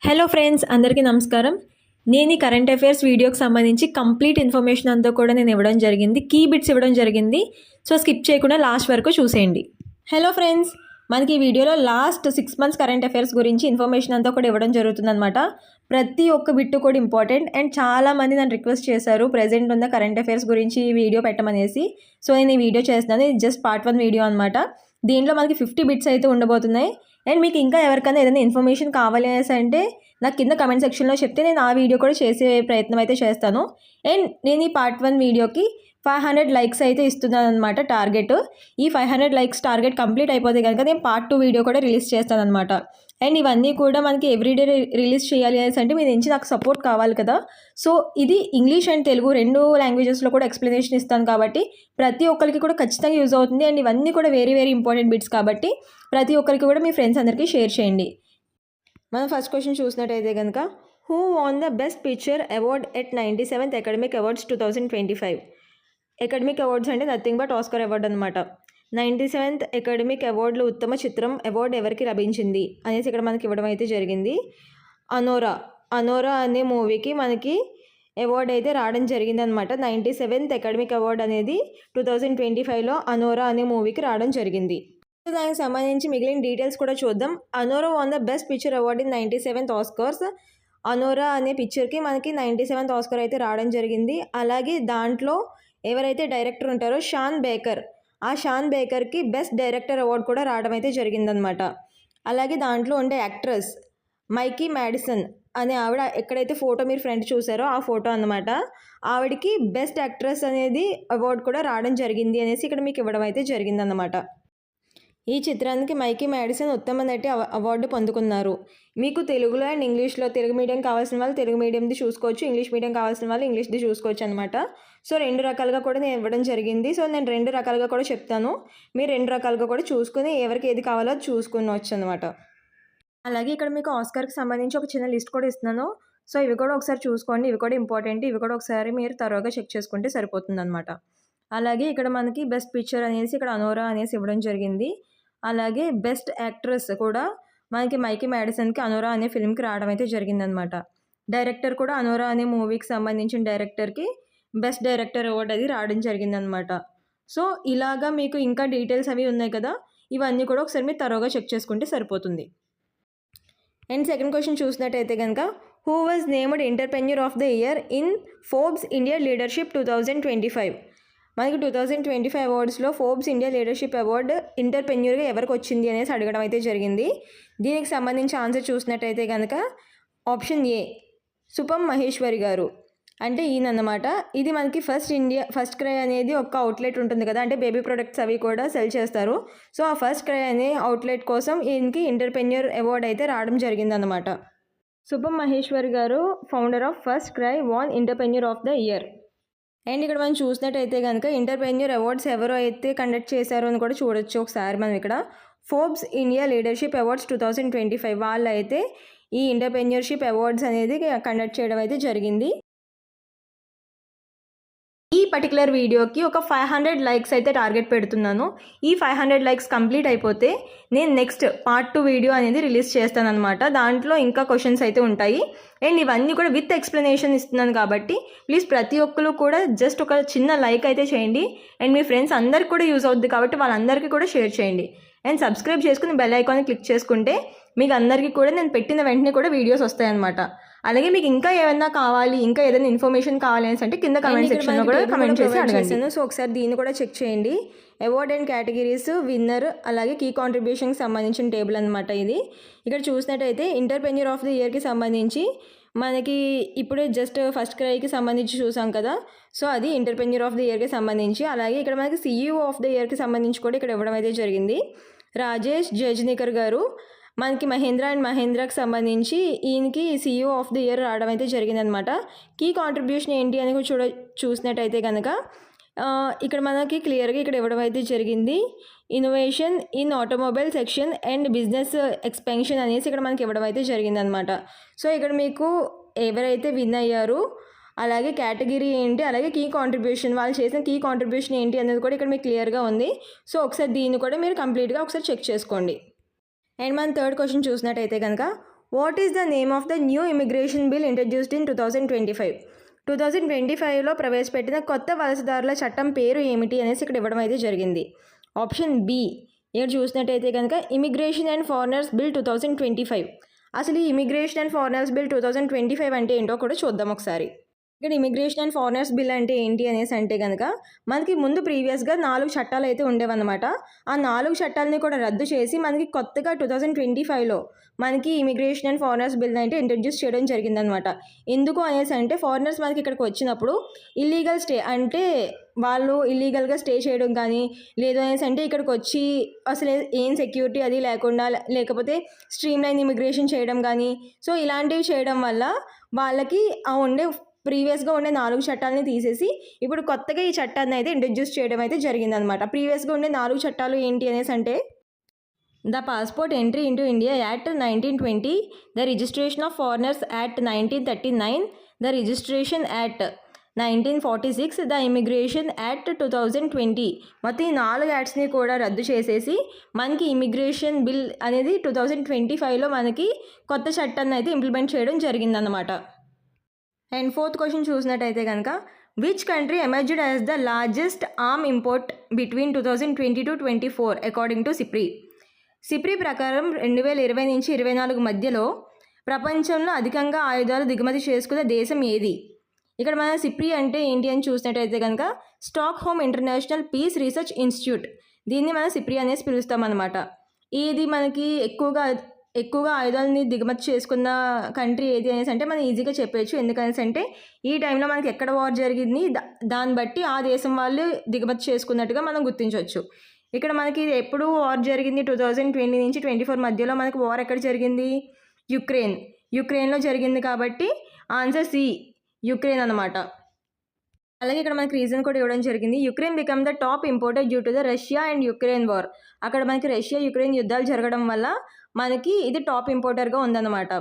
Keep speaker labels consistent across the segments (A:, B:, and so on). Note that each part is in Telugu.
A: హలో ఫ్రెండ్స్, అందరికీ నమస్కారం. నేను ఈ కరెంట్ అఫైర్స్ వీడియోకి సంబంధించి కంప్లీట్ ఇన్ఫర్మేషన్ అంతా కూడా నేను ఇవ్వడం జరిగింది. కీ బిట్స్ ఇవ్వడం జరిగింది. సో స్కిప్ చేయకుండా లాస్ట్ వరకు చూసేయండి. హలో ఫ్రెండ్స్, మనకి ఈ వీడియోలో లాస్ట్ 6 months కరెంట్ అఫైర్స్ గురించి ఇన్ఫర్మేషన్ అంతా కూడా ఇవ్వడం జరుగుతుందన్నమాట. ప్రతి ఒక్క బిట్టు కూడా ఇంపార్టెంట్ అండ్ చాలామంది నన్ను రిక్వెస్ట్ చేశారు ప్రెజెంట్ ఉన్న కరెంట్ అఫైర్స్ గురించి ఈ వీడియో పెట్టమనేసి. సో నేను ఈ వీడియో చేస్తున్నాను. ఇది జస్ట్ పార్ట్ 1 వీడియో అనమాట. దీంట్లో మనకి 50 బిట్స్ అయితే ఉండబోతున్నాయి. అండ్ మీకు ఇంకా ఎవరికైనా ఏదైనా ఇన్ఫర్మేషన్ కావాలి అనేసి అంటే నాకు కింద కమెంట్ సెక్షన్లో చెప్తే నేను ఆ వీడియో కూడా చేసే ప్రయత్నం అయితే చేస్తాను. అండ్ నేను ఈ పార్ట్ 1 వీడియోకి 500 లైక్స్ అయితే ఇస్తున్నాను అనమాట టార్గెట్. ఈ 500 లైక్స్ టార్గెట్ కంప్లీట్ అయిపోతే కనుక నేను పార్ట్ 2 వీడియో కూడా రిలీజ్ చేస్తాను అనమాట. అండ్ ఇవన్నీ కూడా మనకి ఎవ్రీడే రిలీజ్ చేయాలి అనేసి అంటే మీ నుంచి నాకు సపోర్ట్ కావాలి కదా. సో ఇది ఇంగ్లీష్ అండ్ తెలుగు 2 లాంగ్వేజెస్లో కూడా ఎక్స్ప్లెనేషన్ ఇస్తాను కాబట్టి ప్రతి ఒక్కరికి కూడా ఖచ్చితంగా యూజ్ అవుతుంది. అండ్ ఇవన్నీ కూడా వెరీ ఇంపార్టెంట్ బిట్స్ కాబట్టి ప్రతి ఒక్కరికి కూడా మీ ఫ్రెండ్స్ అందరికీ షేర్ చేయండి. మనం ఫస్ట్ క్వశ్చన్ చూసినట్టయితే కనుక, who won the best picture award at 97th academic awards 2025. Academic awards అంటే నథింగ్ బట్ ఆస్కర్ అవార్డ్ అనమాట. 97th అకాడమిక్ అవార్డులో ఉత్తమ చిత్రం అవార్డు ఎవరికి లభించింది అనేసి ఇక్కడ మనకి ఇవ్వడం అయితే జరిగింది. అనోరా అనే మూవీకి మనకి అవార్డు అయితే రావడం జరిగింది అనమాట. 97th అకాడమిక్ అవార్డు అనేది 2025లో అనోరా అనే మూవీకి రావడం జరిగింది. దానికి సంబంధించి మిగిలిన డీటెయిల్స్ కూడా చూద్దాం. Anora won the best picture award in 97th Oscars. Anora అనే పిక్చర్కి మనకి 97th ఆస్కర్ అయితే రావడం జరిగింది. అలాగే దాంట్లో ఎవరైతే డైరెక్టర్ ఉంటారో షాన్ బేకర్, ఆ షాన్ బేకర్కి బెస్ట్ డైరెక్టర్ అవార్డు కూడా రావడం అయితే జరిగిందనమాట. అలాగే దాంట్లో ఉండే యాక్ట్రెస్ మైకీ మ్యాడిసన్ అనే ఆవిడ, ఎక్కడైతే ఫోటో మీరు ఫ్రంట్ చూసారో ఆ ఫోటో అన్నమాట, ఆవిడకి బెస్ట్ యాక్ట్రెస్ అనేది అవార్డు కూడా రావడం జరిగింది అనేసి ఇక్కడ మీకు ఇవ్వడం అయితే జరిగిందన్నమాట. ఈ చిత్రానికి మైకీ మ్యాడిసన్ ఉత్తమ నటి అవార్డు పొందుకున్నారు. మీకు తెలుగులో అండ్ ఇంగ్లీష్లో, తెలుగు మీడియం కావాల్సిన వాళ్ళు తెలుగు మీడియంది చూసుకోవచ్చు, ఇంగ్లీష్ మీడియం కావాల్సిన వాళ్ళు ఇంగ్లీష్ది చూసుకోవచ్చు అనమాట. సో 2 రకాలుగా కూడా నేను ఇవ్వడం జరిగింది. సో నేను 2 రకాలుగా కూడా చెప్తాను, మీరు 2 రకాలుగా కూడా చూసుకుని ఎవరికి ఏది కావాలో చూసుకునవచ్చు అనమాట. అలాగే ఇక్కడ మీకు ఆస్కర్కి సంబంధించి ఒక చిన్న లిస్ట్ కూడా ఇస్తున్నాను. సో ఇవి కూడా ఒకసారి చూసుకోండి, ఇవి కూడా ఇంపార్టెంట్, ఇవి కూడా ఒకసారి మీరు తరోగా చెక్ చేసుకుంటే సరిపోతుంది అనమాట. అలాగే ఇక్కడ మనకి బెస్ట్ పిక్చర్ అనేసి ఇక్కడ అనోరా అనేసి ఇవ్వడం జరిగింది. అలాగే బెస్ట్ యాక్ట్రెస్ కూడా మనకి మైకీ మ్యాడిసన్కి అనోరా అనే ఫిల్మ్కి రావడం అయితే జరిగిందనమాట. డైరెక్టర్ కూడా అనోరా అనే మూవీకి సంబంధించిన డైరెక్టర్కి బెస్ట్ డైరెక్టర్ అవార్డు అది రావడం జరిగిందనమాట. సో ఇలాగా మీకు ఇంకా డీటెయిల్స్ అవి ఉన్నాయి కదా, ఇవన్నీ కూడా ఒకసారి మీరు తరోగా చెక్ చేసుకుంటే సరిపోతుంది. అండ్ సెకండ్ క్వశ్చన్ చూసినట్టయితే కనుక, who was named entrepreneur of the year in Forbes India leadership 2025. మనకి 2025 అవార్డ్స్లో ఫోర్బ్స్ ఇండియా లీడర్షిప్ అవార్డు ఎంటర్‌ప్రెన్యూర్గా ఎవరికి వచ్చింది అనేసి అడగడం అయితే జరిగింది. దీనికి సంబంధించి ఆన్సర్ చూసినట్టయితే కనుక ఆప్షన్ ఏ సుపం మహేశ్వరి గారు, అంటే ఈయనన్నమాట. ఇది మనకి ఫస్ట్ క్రై అనేది ఒక అవుట్లెట్ ఉంటుంది కదా, అంటే బేబీ ప్రొడక్ట్స్ అవి కూడా సెల్ చేస్తారు. సో ఆ ఫస్ట్ క్రై అనే అవుట్లెట్ కోసం ఈయనకి ఎంటర్‌ప్రెన్యూర్ అవార్డు అయితే రావడం జరిగిందన్నమాట. సుపం మహేశ్వరి గారు founder of FirstCry won entrepreneur of the year. And ఇక్కడ మనం చూసినట్టయితే కనుక ఎంటర్‌ప్రెన్యూర్ అవార్డ్స్ ఎవరు అయితే కండక్ట్ చేశారో అని కూడా చూడొచ్చు ఒకసారి మనం ఇక్కడ. ఫోర్బ్స్ ఇండియా లీడర్షిప్ అవార్డ్స్ 2025 వాళ్ళు అయితే ఈ ఎంటర్‌ప్రెన్యూర్షిప్ అవార్డ్స్ అనేది కండక్ట్ చేయడం అయితే జరిగింది. ఈ పర్టికులర్ వీడియోకి ఒక 500 లైక్స్ అయితే టార్గెట్ పెడుతున్నాను. ఈ 500 లైక్స్ కంప్లీట్ అయిపోతే నేను నెక్స్ట్ పార్ట్ 2 వీడియో అనేది రిలీజ్ చేస్తాను అనమాట. దాంట్లో ఇంకా క్వశ్చన్స్ అయితే ఉంటాయి. అండ్ ఇవన్నీ కూడా విత్ ఎక్స్ప్లెనేషన్ ఇస్తున్నాను కాబట్టి ప్లీజ్ ప్రతి ఒక్కరు కూడా జస్ట్ ఒక చిన్న లైక్ అయితే చేయండి. అండ్ మీ ఫ్రెండ్స్ అందరికి కూడా యూజ్ అవుద్ది కాబట్టి వాళ్ళందరికీ కూడా షేర్ చేయండి. అండ్ సబ్స్క్రైబ్ చేసుకుని బెల్ ఐకాన్ని క్లిక్ చేసుకుంటే మీకు అందరికీ కూడా నేను పెట్టిన వెంటనే కూడా వీడియోస్ వస్తాయన్నమాట. అలాగే మీకు ఇంకా ఏమైనా కావాలి, ఇంకా ఏదైనా ఇన్ఫర్మేషన్ కావాలి అని అంటే కింద కమెంట్ సెక్షన్లో కూడా కమెంట్ చేసి అడగండి. సో ఒకసారి దీన్ని కూడా చెక్ చేయండి. అవార్డ్ అండ్ కేటగిరీస్, విన్నర్, అలాగే కీ కాంట్రిబ్యూషన్కి సంబంధించిన టేబుల్ అనమాట ఇది. ఇక్కడ చూసినట్టయితే ఎంటర్‌ప్రెన్యూర్ ఆఫ్ ది ఇయర్కి సంబంధించి మనకి ఇప్పుడు జస్ట్ ఫస్ట్ క్రైకి సంబంధించి చూసాం కదా, సో అది ఎంటర్‌ప్రెన్యూర్ ఆఫ్ ది ఇయర్కి సంబంధించి. అలాగే ఇక్కడ మనకి CEO ఆఫ్ ది ఇయర్కి సంబంధించి కూడా ఇక్కడ ఇవ్వడం అయితే జరిగింది. రాజేష్ జయజ్నికర్ గారు మనకి మహేంద్ర అండ్ మహేంద్రకి సంబంధించి ఈయనకి CEO ఆఫ్ ది ఇయర్ రావడం అయితే జరిగిందనమాట. కీ కాంట్రిబ్యూషన్ ఏంటి అని చూసినట్టయితే కనుక ఇక్కడ మనకి క్లియర్గా ఇక్కడ ఇవ్వడం అయితే జరిగింది. Innovation in automobile section and business expansion అనేసి ఇక్కడ మనకి ఇవ్వడం అయితే జరిగిందనమాట. సో ఇక్కడ మీకు ఎవరైతే విన్ అయ్యారు, అలాగే కేటగిరీ ఏంటి, అలాగే కీ కాంట్రిబ్యూషన్, వాళ్ళు చేసిన కీ కాంట్రిబ్యూషన్ ఏంటి అనేది కూడా ఇక్కడ మీకు క్లియర్గా ఉంది. సో ఒకసారి దీన్ని కూడా మీరు కంప్లీట్గా ఒకసారి చెక్ చేసుకోండి. అండ్ మన థర్డ్ క్వశ్చన్ చూసినట్టయితే కనుక, what is the name of the new immigration bill introduced in 2025? 2025లో ప్రవేశపెట్టిన కొత్త వలసదారుల చట్టం పేరు ఏమిటి అనేసి ఇక్కడ ఇవ్వడం అయితే జరిగింది. Option B. ఇక్కడ చూసినట్టయితే కనుక ఇమిగ్రేషన్ అండ్ ఫారినర్స్ బిల్ 2025. అసలు ఈ ఇమిగ్రేషన్ అండ్ ఫారినర్స్ బిల్ 2025 అంటే ఏంటో కూడా చూద్దాం ఒకసారి. ఇక్కడ ఇమిగ్రేషన్ అండ్ ఫారినర్స్ బిల్ అంటే ఏంటి అనేసి అంటే కనుక మనకి ముందు ప్రీవియస్గా 4 చట్టాలు అయితే ఉండేవన్నమాట. ఆ 4 చట్టాలని కూడా రద్దు చేసి మనకి కొత్తగా 2025లో మనకి ఇమిగ్రేషన్ అండ్ ఫారినర్స్ బిల్ అయితే ఇంట్రడ్యూస్ చేయడం జరిగిందనమాట. ఎందుకు అనేసి అంటే ఫారినర్స్ మనకి ఇక్కడికి వచ్చినప్పుడు ఇల్లీగల్ స్టే అంటే వాళ్ళు ఇల్లీగల్గా స్టే చేయడం కానీ లేదు అనేసి అంటే ఇక్కడికి వచ్చి అసలు ఏం సెక్యూరిటీ అది లేకుండా లేకపోతే స్ట్రీమ్ లైన్ ఇమిగ్రేషన్ చేయడం కానీ సో ఇలాంటివి చేయడం వల్ల వాళ్ళకి ఆ ఉండే ప్రీవియస్గా ఉండే 4 చట్టాలని తీసేసి ఇప్పుడు కొత్తగా ఈ చట్టాన్ని అయితే ఇంట్రడ్యూస్ చేయడం అయితే జరిగిందనమాట. ప్రీవియస్గా ఉండే 4 చట్టాలు ఏంటి అనేసి అంటే the passport entry into India act 1920, the registration of foreigners act 1939, the registration act 1946, the immigration act 2020. మొత్తం ఈ 4 యాక్ట్స్ని కూడా రద్దు చేసేసి మనకి ఇమిగ్రేషన్ బిల్ అనేది 2025లో మనకి కొత్త చట్టాన్ని అయితే ఇంప్లిమెంట్ చేయడం జరిగిందనమాట. అండ్ 4th క్వశ్చన్ చూసినట్టయితే కనుక which country emerged as the largest arm import between 2020-24 according to SIPRI. SIPRI ప్రకారం 2020 నుంచి 24 మధ్యలో ప్రపంచంలో అధికంగా ఆయుధాలు దిగుమతి చేసుకున్న దేశం ఏది? ఇక్కడ మన సిప్రీ అంటే ఏంటి అని చూసినట్టయితే కనుక Stockholm international peace research institute, దీన్ని మనం సిప్రీ అనేసి పిలుస్తామన్నమాట. ఇది మనకి ఎక్కువగా ఆయుధాలని దిగుమతి చేసుకున్న కంట్రీ ఏది అనేసి అంటే మనం ఈజీగా చెప్పచ్చు. ఎందుకనేసి అంటే ఈ టైంలో మనకి ఎక్కడ వార్ జరిగింది దాన్ని బట్టి ఆ దేశం వాళ్ళు దిగుమతి చేసుకున్నట్టుగా మనం గుర్తించవచ్చు. ఇక్కడ మనకి ఎప్పుడు వార్ జరిగింది 2020 నుంచి 24 మధ్యలో మనకి వార్ ఎక్కడ జరిగింది? యుక్రెయిన్లో జరిగింది కాబట్టి ఆన్సర్ సి యుక్రెయిన్ అనమాట. అలాగే ఇక్కడ మనకి రీజన్ కూడా ఇవ్వడం జరిగింది. Ukraine become the top importer due to the Russia and Ukraine war. అక్కడ మనకి రష్యా యుక్రెయిన్ యుద్ధాలు జరగడం వల్ల మనకి ఇది టాప్ ఇంపోర్టర్గా ఉందన్నమాట.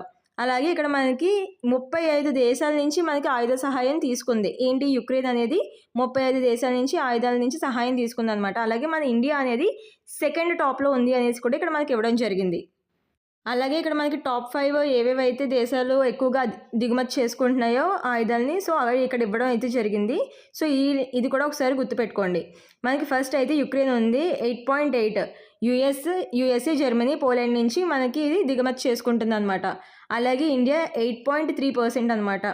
A: అలాగే ఇక్కడ మనకి 35 దేశాల నుంచి మనకి ఆయుధ సహాయం తీసుకుంది. ఏంటి యుక్రెయిన్ అనేది 35 దేశాల నుంచి ఆయుధాల నుంచి సహాయం తీసుకుంది అనమాట. అలాగే మన ఇండియా అనేది సెకండ్ టాప్లో ఉంది అనేసి కూడా ఇక్కడ మనకి ఇవ్వడం జరిగింది. అలాగే ఇక్కడ మనకి టాప్ 5 ఏవేవైతే దేశాలు ఎక్కువగా దిగుమతి చేసుకుంటున్నాయో ఆయుధాలని సో అవి ఇక్కడ ఇవ్వడం అయితే జరిగింది. సో ఇది కూడా ఒకసారి గుర్తుపెట్టుకోండి. మనకి ఫస్ట్ అయితే యుక్రెయిన్ ఉంది 8.8, యుఎస్ఏ జర్మనీ పోలాండ్ నుంచి మనకి ఇది దిగుమతి చేసుకుంటుంది అనమాట. అలాగే ఇండియా 8.3% అనమాట.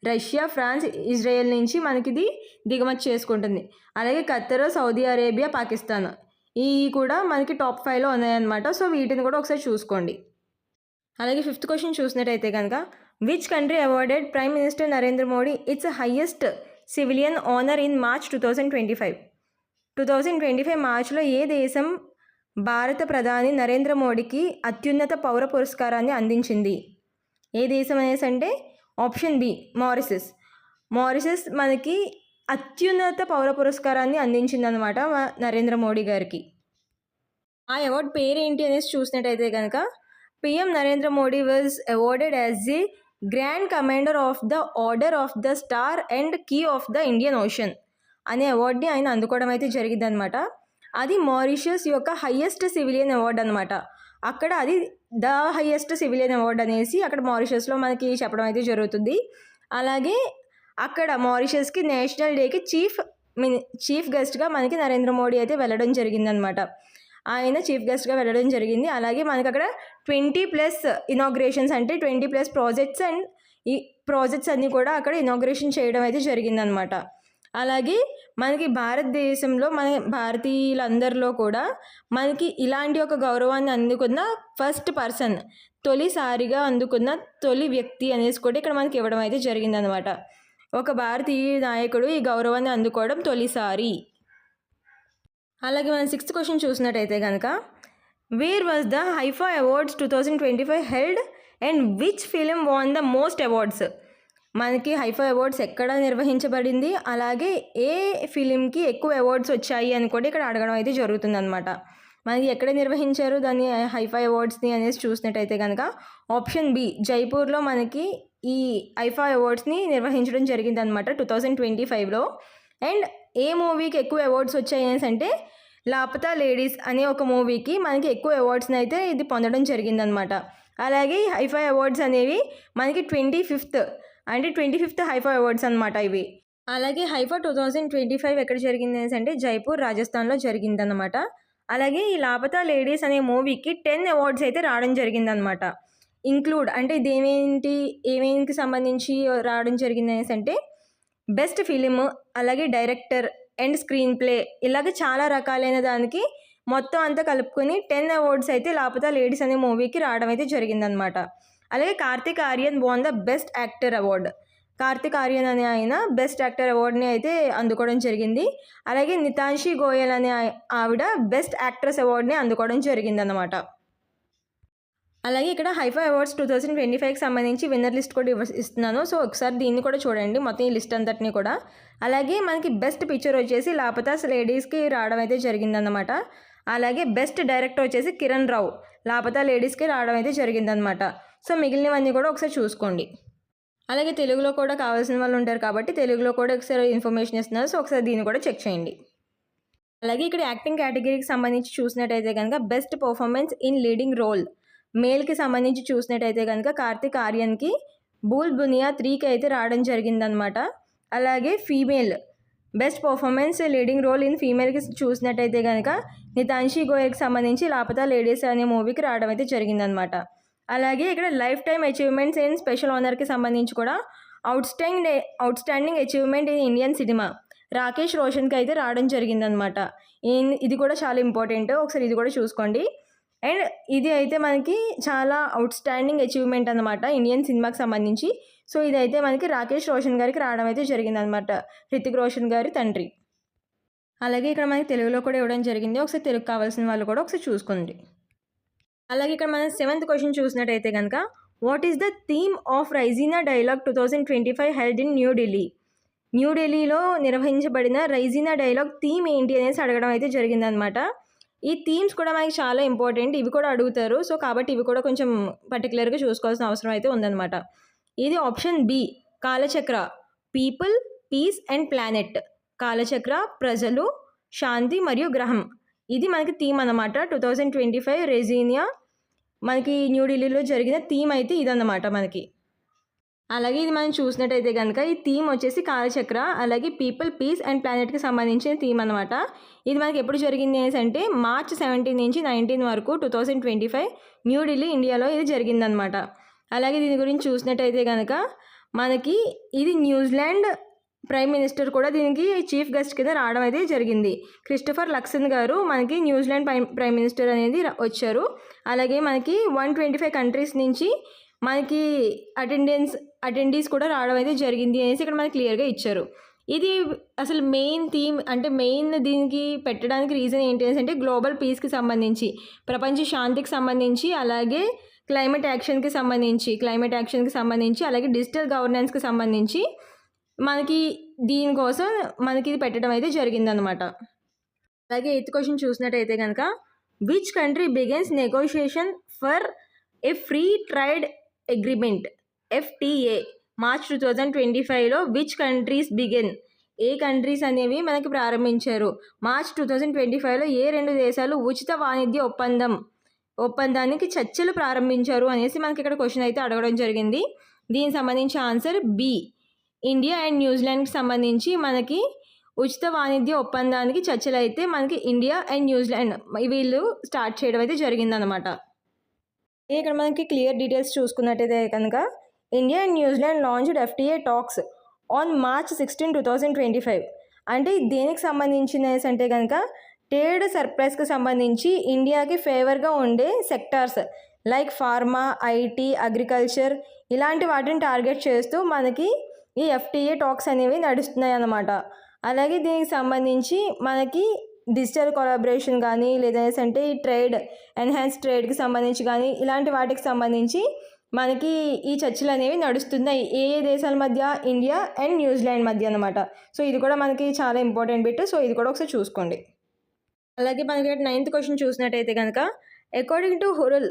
A: రష్యా ఫ్రాన్స్ ఇజ్రాయెల్ నుంచి మనకి ఇది దిగుమతి చేసుకుంటుంది. అలాగే ఖత్తర్ సౌదీ అరేబియా పాకిస్తాన్ ఇవి కూడా మనకి టాప్ 5లో ఉన్నాయన్నమాట. సో వీటిని కూడా ఒకసారి చూసుకోండి. అలాగే 5th క్వశ్చన్ చూసినట్టయితే కనుక which country awarded prime minister Narendra Modi it's highest civilian honour in March 2025. 2025 మార్చ్లో ఏ దేశం భారత ప్రధాని నరేంద్ర మోడీకి అత్యున్నత పౌర పురస్కారాన్ని అందించింది? ఏ దేశం అనేసి అంటే ఆప్షన్ బి మారిషస్ మనకి అత్యున్నత పౌర పురస్కారాన్ని అందించిందనమాట నరేంద్ర మోడీ గారికి. ఆ అవార్డు పేరు ఏంటి అనేసి చూసినట్టయితే కనుక PM Narendra Modi was awarded as the Grand Commander of the Order of the Star and Key of the Indian Ocean అనే అవార్డుని ఆయన అందుకోవడం అయితే జరిగిందనమాట. అది మారిషస్ యొక్క హయ్యెస్ట్ సివిలియన్ అవార్డు అనమాట. అక్కడ అది ద హయ్యెస్ట్ సివిలియన్ అవార్డు అనేసి అక్కడ మారిషస్లో మనకి చెప్పడం అయితే జరుగుతుంది. అలాగే అక్కడ మారిషస్కి నేషనల్ డేకి చీఫ్ గెస్ట్గా మనకి నరేంద్ర మోడీ అయితే వెళ్ళడం జరిగిందనమాట. ఆయన చీఫ్ గెస్ట్గా వెళ్ళడం జరిగింది. అలాగే మనకి అక్కడ 20+ ఇనాగ్రేషన్స్ అంటే 20+ ప్రాజెక్ట్స్ అండ్ ఈ ప్రాజెక్ట్స్ అన్నీ కూడా అక్కడ ఇనాగ్రేషన్ చేయడం అయితే జరిగిందనమాట. అలాగే మనకి భారతదేశంలో మన భారతీయులందరిలో కూడా మనకి ఇలాంటి ఒక గౌరవాన్ని అందుకున్న ఫస్ట్ పర్సన్ తొలిసారిగా అందుకున్న తొలి వ్యక్తి అనేసి కూడా ఇక్కడ మనకి ఇవ్వడం అయితే జరిగిందనమాట. ఒక భారతీయ నాయకుడు ఈ గౌరవాన్ని అందుకోవడం తొలిసారి. అలాగే మనం 6th క్వశ్చన్ చూసినట్టయితే కనుక where was the IIFA awards 2025 held and which film won the most awards? మనకి హైఫా అవార్డ్స్ ఎక్కడ నిర్వహించబడింది, అలాగే ఏ ఫిలింకి ఎక్కువ అవార్డ్స్ వచ్చాయి అని కూడా ఇక్కడ అడగడం అయితే జరుగుతుందన్నమాట. మనకి ఎక్కడ నిర్వహించారు దాన్ని హైఫా అవార్డ్స్ని అనేసి చూసినట్టయితే కనుక ఆప్షన్ బి జైపూర్లో మనకి ఈ హైఫా అవార్డ్స్ని నిర్వహించడం జరిగిందనమాట 2025లో. అండ్ ఏ మూవీకి ఎక్కువ అవార్డ్స్ వచ్చాయి అనేసి అంటే లాపతా లేడీస్ అనే ఒక మూవీకి మనకి ఎక్కువ అవార్డ్స్ని అయితే ఇది పొందడం జరిగిందనమాట. అలాగే హైఫై అవార్డ్స్ అనేవి మనకి 25th హైఫై అవార్డ్స్ అనమాట ఇవి. అలాగే హైఫా 2025 ఎక్కడ జరిగింది అంటే జైపూర్ రాజస్థాన్లో జరిగిందనమాట. అలాగే ఈ లాపతా లేడీస్ అనే మూవీకి 10 అవార్డ్స్ అయితే రావడం జరిగిందనమాట. ఇంక్లూడ్ అంటే ఏమేమికి సంబంధించి రావడం జరిగింది అంటే బెస్ట్ ఫిలిం, అలాగే డైరెక్టర్ అండ్ స్క్రీన్ ప్లే, ఇలాగ చాలా రకాలైన దానికి మొత్తం అంతా కలుపుకొని 10 అవార్డ్స్ అయితే లాపతా లేడీస్ అనే మూవీకి రావడం అయితే జరిగిందనమాట. అలాగే Kartik Aaryan won the best actor award. Kartik Aaryan అనే ఆయన బెస్ట్ యాక్టర్ అవార్డ్ని అయితే అందుకోవడం జరిగింది. అలాగే నితాన్షి గోయల్ అనే ఆవిడ బెస్ట్ యాక్ట్రెస్ అవార్డ్ని అందుకోవడం జరిగిందనమాట. అలాగే ఇక్కడ హైఫై అవార్డ్స్ 2025కి సంబంధించి విన్నర్ లిస్ట్ కూడా ఇస్తున్నాను. సో ఒకసారి దీన్ని కూడా చూడండి, మొత్తం ఈ లిస్ట్ అంతటిని కూడా. అలాగే మనకి బెస్ట్ పిక్చర్ వచ్చేసి లాపతాస్ లేడీస్కి రావడం అయితే జరిగిందనమాట. అలాగే బెస్ట్ డైరెక్టర్ వచ్చేసి కిరణ్ రావు లాపతా లేడీస్కి రావడం అయితే జరిగిందనమాట. సో మిగిలినవన్నీ కూడా ఒకసారి చూసుకోండి. అలాగే తెలుగులో కూడా కావాల్సిన వాళ్ళు ఉంటారు కాబట్టి తెలుగులో కూడా ఒకసారి ఇన్ఫర్మేషన్ ఇస్తున్నారు. సో ఒకసారి దీన్ని కూడా చెక్ చేయండి. అలాగే ఇక్కడ యాక్టింగ్ కేటగిరీకి సంబంధించి చూసినట్టయితే కనుక best performance in leading role మేల్కి సంబంధించి చూసినట్టయితే కనుక కార్తిక్ ఆర్యన్కి బూల్ బునియా 3కి అయితే రావడం జరిగిందనమాట. అలాగే female best performance leading role in ఫీమేల్కి చూసినట్టయితే కనుక నితాన్షి గోయల్కి సంబంధించి లాపతా లేడీస్ అనే మూవీకి రావడం అయితే జరిగిందనమాట. అలాగే ఇక్కడ life time achievements and special ఆనర్కి సంబంధించి కూడా outstanding achievement in Indian cinema Rakesh రోషన్కి అయితే రావడం జరిగిందనమాట. ఇది కూడా చాలా ఇంపార్టెంట్, ఒకసారి ఇది కూడా చూసుకోండి. అండ్ ఇది అయితే మనకి చాలా అవుట్స్టాండింగ్ అచీవ్మెంట్ అనమాట ఇండియన్ సినిమాకి సంబంధించి. సో ఇదైతే మనకి రాకేష్ రోషన్ గారికి రావడం అయితే జరిగిందనమాట, హృతిక్ రోషన్ గారి తండ్రి. అలాగే ఇక్కడ మనకి తెలుగులో కూడా ఇవ్వడం జరిగింది, ఒకసారి తెలుగు కావాల్సిన వాళ్ళు కూడా ఒకసారి చూసుకోండి. అలాగే ఇక్కడ మనం 7th క్వశ్చన్ చూసినట్టయితే కనుక what is the theme of Raisina dialogue 2025 held in న్యూఢిల్లీలో నిర్వహించబడిన రైజీనా డైలాగ్ థీమ్ ఏంటి అనేసి అడగడం అయితే జరిగిందనమాట. ఈ థీమ్స్ కూడా మనకి చాలా ఇంపార్టెంట్, ఇవి కూడా అడుగుతారు. సో కాబట్టి ఇవి కూడా కొంచెం పర్టికులర్గా చూసుకోవాల్సిన అవసరం అయితే ఉందన్నమాట. ఇది option B Kalachakra, people, peace and planet. Kalachakra ప్రజలు, శాంతి మరియు గ్రహం. ఇది మనకి థీమ్ అన్నమాట. 2025 రెజీనియా మనకి న్యూఢిల్లీలో జరిగిన థీమ్ అయితే ఇదన్నమాట మనకి. అలాగే ఇది మనం చూసినట్టయితే కనుక ఈ థీమ్ వచ్చేసి కాలచక్ర, అలాగే పీపుల్, పీస్ అండ్ ప్లానెట్కి సంబంధించిన థీమ్ అనమాట. ఇది మనకి ఎప్పుడు జరిగింది అంటే March 17 నుంచి 19 వరకు 2025 న్యూఢిల్లీ ఇండియాలో ఇది జరిగిందనమాట. అలాగే దీని గురించి చూసినట్టయితే కనుక మనకి ఇది న్యూజిలాండ్ ప్రైమ్ మినిస్టర్ కూడా దీనికి చీఫ్ గెస్ట్ కింద రావడం అయితే జరిగింది. క్రిస్టఫర్ లక్సన్ గారు మనకి న్యూజిలాండ్ ప్రైమ్ మినిస్టర్ అనేది వచ్చారు. అలాగే మనకి 125 కంట్రీస్ నుంచి మనకి అటెండీస్ కూడా రావడం అయితే జరిగింది అనేసి ఇక్కడ మనకి క్లియర్గా ఇచ్చారు. ఇది అసలు మెయిన్ థీమ్ అంటే మెయిన్ దీనికి పెట్టడానికి రీజన్ ఏంటి అంటే గ్లోబల్ పీస్కి సంబంధించి, ప్రపంచ శాంతికి సంబంధించి, అలాగే క్లైమేట్ యాక్షన్కి సంబంధించి, అలాగే డిజిటల్ గవర్నెన్స్కి సంబంధించి మనకి దీనికోసం మనకి ఇది పెట్టడం అయితే జరిగిందనమాట. అలాగే 8th క్వశ్చన్ చూసినట్టయితే కనుక which country begins negotiation for a free trade agreement FTA March 2025లో విచ్ కంట్రీస్ బిగిన్, ఏ కంట్రీస్ అనేవి మనకి ప్రారంభించారు. March 2025లో ఏ 2 దేశాలు ఉచిత వాణిజ్య ఒప్పందానికి చర్చలు ప్రారంభించారు అనేసి మనకి ఇక్కడ క్వశ్చన్ అయితే అడగడం జరిగింది. దీనికి సంబంధించి ఆన్సర్ బి, ఇండియా అండ్ న్యూజిలాండ్కి సంబంధించి మనకి ఉచిత వాణిజ్య ఒప్పందానికి చర్చలు అయితే మనకి ఇండియా అండ్ న్యూజిలాండ్ వీళ్ళు స్టార్ట్ చేయడం అయితే జరిగిందనమాట. ఇక్కడ మనకి క్లియర్ డీటెయిల్స్ చూసుకున్నట్టయితే కనుక India and New Zealand launched FTA talks on March 16, 2025. అంటే దేనికి సంబంధించినది అంటే కనుక ట్రేడ్ సర్ప్లస్కి సంబంధించి ఇండియాకి ఫేవర్గా ఉండే sectors like pharma, IT, agriculture ఇలాంటి వాటిని టార్గెట్ చేస్తూ మనకి ఈ FTA టాక్స్ అనేవి నడుస్తున్నాయి అన్నమాట. అలాగే దీనికి సంబంధించి మనకి డిజిటల్ కొలాబరేషన్ కానీ లేదంటే ఈ ఎన్హాన్స్ ట్రేడ్కి సంబంధించి కానీ ఇలాంటి వాటికి సంబంధించి మనకి ఈ చర్చలు అనేవి నడుస్తున్నాయి ఏ దేశాల మధ్య, ఇండియా అండ్ న్యూజిలాండ్ మధ్య అన్నమాట. సో ఇది కూడా మనకి చాలా ఇంపార్టెంట్ బిట్. సో ఇది కూడా ఒకసారి చూసుకోండి. అలాగే మనకి 9th క్వశ్చన్ చూసినట్టయితే కనుక according to Hurun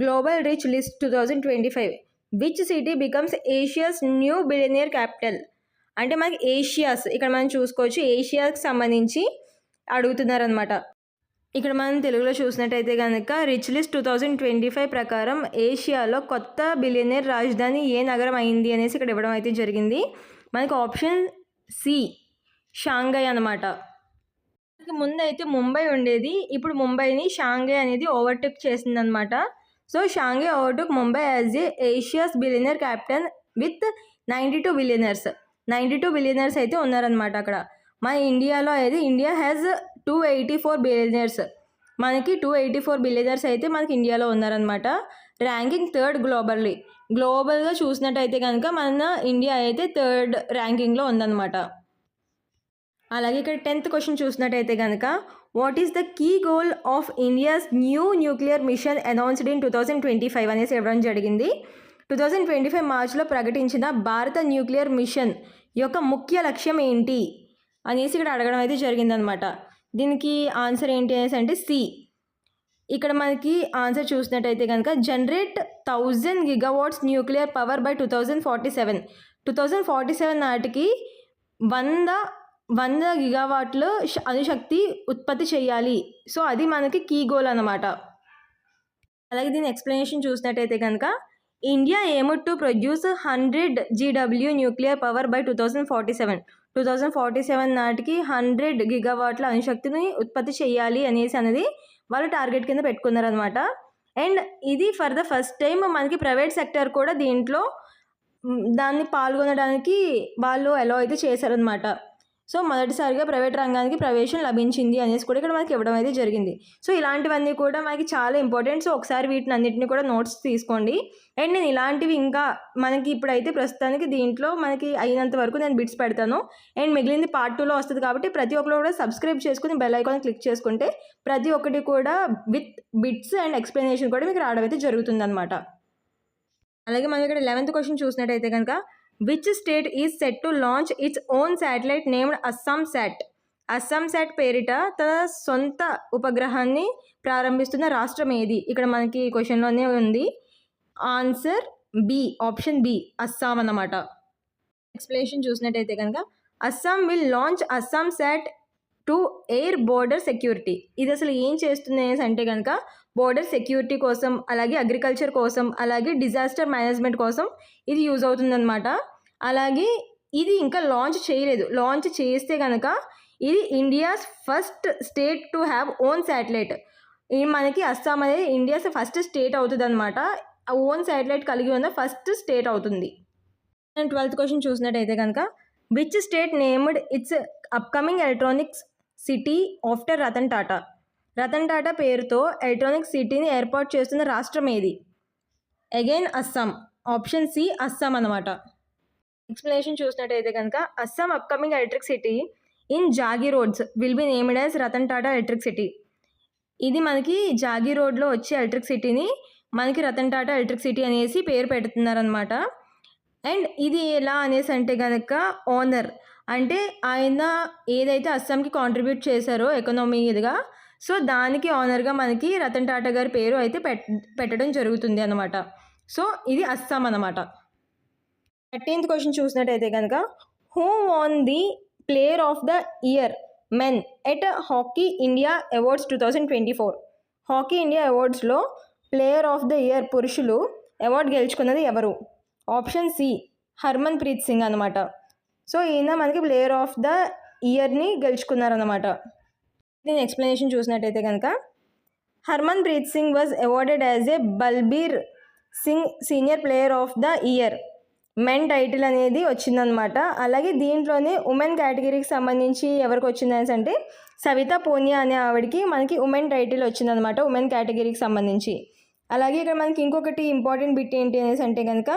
A: global rich list 2025 which city becomes Asia's new billionaire capital. అంటే మనకి ఏషియాస్ ఇక్కడ మనం చూసుకోవచ్చు, ఏషియాకి సంబంధించి అడుగుతున్నారనమాట. ఇక్కడ మనం తెలుగులో చూసినట్టయితే కనుక రిచ్ లిస్ట్ 2025 ప్రకారం ఏషియాలో కొత్త బిలియనర్ రాజధాని ఏ నగరం అయింది అనేసి ఇక్కడ ఇవ్వడం అయితే జరిగింది. మనకి ఆప్షన్ సి షాంఘై అనమాట. ముందు అయితే ముంబై ఉండేది, ఇప్పుడు ముంబైని షాంఘై అనేది ఓవర్టేక్ చేసిందనమాట. So Shanghai overtake Mumbai as a Asia's billionaire capital with 92 billionaires. 92 billionaires అయితే ఉన్నారనమాట అక్కడ. మన ఇండియాలో అయితే ఇండియా హ్యాజ్ 284 బిలియనర్స్. మనకి 284 బిలియనర్స్ అయితే మనకి ఇండియాలో ఉన్నారనమాట. ర్యాంకింగ్ థర్డ్ గ్లోబల్గా చూసినట్టయితే కనుక మన ఇండియా అయితే థర్డ్ ర్యాంకింగ్లో ఉందన్నమాట. అలాగే ఇక్కడ 10th క్వశ్చన్ చూసినట్టయితే కనుక what is the key goal of India's new nuclear mission announced in 2025 అనేసి ఇవ్వడం జరిగింది. 2025 మార్చిలో ప్రకటించిన భారత న్యూక్లియర్ మిషన్ యొక్క ముఖ్య లక్ష్యం ఏంటి అనేసి ఇక్కడ అడగడం అయితే జరిగిందనమాట. దీనికి ఆన్సర్ ఏంటి అనేసి అంటే సి. ఇక్కడ మనకి ఆన్సర్ చూసినట్టయితే కనుక generate 1000 GW nuclear power by 2047 నాటికి 100 గిగావాట్లు అణుశక్తి ఉత్పత్తి చేయాలి. సో అది మనకి కీ గోల్ అనమాట. అలాగే దీని ఎక్స్ప్లెనేషన్ చూసినట్టయితే కనుక India aimed to produce 100 GW nuclear power by 2047 నాటికి 100 గిగావాట్ల అణుశక్తిని ఉత్పత్తి చేయాలి అనేసి అనేది వాళ్ళు టార్గెట్ కింద పెట్టుకున్నారనమాట. అండ్ ఇది ఫర్ ద ఫస్ట్ టైం మనకి ప్రైవేట్ సెక్టర్ కూడా దీంట్లో దాన్ని పాల్గొనడానికి వాళ్ళు అలో అయితే చేశారనమాట. సో మొదటిసారిగా ప్రైవేట్ రంగానికి ప్రవేశం లభించింది అనేసి కూడా ఇక్కడ మనకి ఇవ్వడం అయితే జరిగింది. సో ఇలాంటివన్నీ కూడా మనకి చాలా ఇంపార్టెంట్. సో ఒకసారి వీటిని అన్నింటినీ కూడా నోట్స్ తీసుకోండి. అండ్ నేను ఇలాంటివి ఇంకా మనకి ఇప్పుడైతే ప్రస్తుతానికి దీంట్లో మనకి అయినంత వరకు నేను బిట్స్ పెడతాను. అండ్ మిగిలింది పార్ట్ 2లో వస్తుంది కాబట్టి ప్రతి ఒక్కరు కూడా సబ్స్క్రైబ్ చేసుకుని బెల్ ఐకాన్ క్లిక్ చేసుకుంటే ప్రతి ఒక్కటి కూడా విత్ బిట్స్ అండ్ ఎక్స్ప్లెనేషన్ కూడా మీకు రావడం అయితే జరుగుతుంది అనమాట. అలాగే మనం ఇక్కడ 11th క్వశ్చన్ చూసినట్టయితే కనుక which state is set to launch its own satellite named Assam SAT పేరిట తన సొంత ఉపగ్రహాన్ని ప్రారంభిస్తున్న రాష్ట్రం ఏది? ఇక్కడ మనకి క్వశ్చన్లోనే ఉంది. Answer B, option B, Assam అన్నమాట. ఎక్స్ప్లెనేషన్ చూసినట్టయితే కనుక Assam will launch Assam sat to air border security. ఇది అసలు ఏం చేస్తుంది అంటే కనుక బోర్డర్ సెక్యూరిటీ కోసం, అలాగే అగ్రికల్చర్ కోసం, అలాగే డిజాస్టర్ మేనేజ్మెంట్ కోసం ఇది యూజ్ అవుతుందన్నమాట. అలాగే ఇది ఇంకా లాంచ్ చేయలేదు. లాంచ్ చేస్తే కనుక ఇది India's first state to have own satellite. ఇది మనకి అస్సాం అనేది ఇండియాస్ ఫస్ట్ స్టేట్ అవుతుంది అనమాట. ఓన్ శాటిలైట్ కలిగి ఉన్న ఫస్ట్ స్టేట్ అవుతుంది. 12th క్వశ్చన్ చూసినట్టయితే కనుక which state named its upcoming electronics city after Ratan Tata పేరుతో ఎలక్ట్రానిక్ సిటీని ఏర్పాటు చేస్తున్న రాష్ట్రం ఏది? Again Assam, option C, Assam అనమాట. ఎక్స్ప్లెనేషన్ చూసినట్టయితే కనుక Assam upcoming electric city in Jagiroad will be named as Ratan Tata electric city. ఇది మనకి జాగి రోడ్లో వచ్చే ఎలక్ట్రిక్ సిటీని మనకి రతన్ టాటా ఎలక్ట్రిక్ సిటీ అనేసి పేరు పెడుతున్నారనమాట. అండ్ ఇది ఎలా అనేసి అంటే కనుక ఓనర్ అంటే ఆయన ఏదైతే అస్సాంకి కాంట్రిబ్యూట్ చేశారో ఎకనామీగా, సో దానికి ఓనర్గా మనకి రతన్ టాటా గారి పేరు అయితే పెట్టడం జరుగుతుంది అనమాట. సో ఇది అస్సాం అనమాట. 13th క్వశ్చన్ చూసినట్టయితే కనుక who won the player of the year men at Hockey India awards 2024. Hockey India అవార్డ్స్లో ప్లేయర్ ఆఫ్ ద ఇయర్ పురుషులు అవార్డు గెలుచుకున్నది ఎవరు? Option C, Harmanpreet Singh అనమాట. సో ఈయన మనకి ప్లేయర్ ఆఫ్ ద ఇయర్ని గెలుచుకున్నారనమాట. దీని ఎక్స్ప్లెనేషన్ చూసినట్టయితే కనుక Harmanpreet Singh was awarded as a Balbir Singh senior player of the year men title అనేది వచ్చిందనమాట. అలాగే దీంట్లోనే ఉమెన్ కేటగిరీకి సంబంధించి ఎవరికి వచ్చిందని అంటే సవితా పూనియా అనే ఆవిడకి మనకి ఉమెన్ టైటిల్ వచ్చిందనమాట, ఉమెన్ కేటగిరీకి సంబంధించి. అలాగే ఇక్కడ మనకి ఇంకొకటి ఇంపార్టెంట్ బిట్ ఏంటి అనేసి అంటే కనుక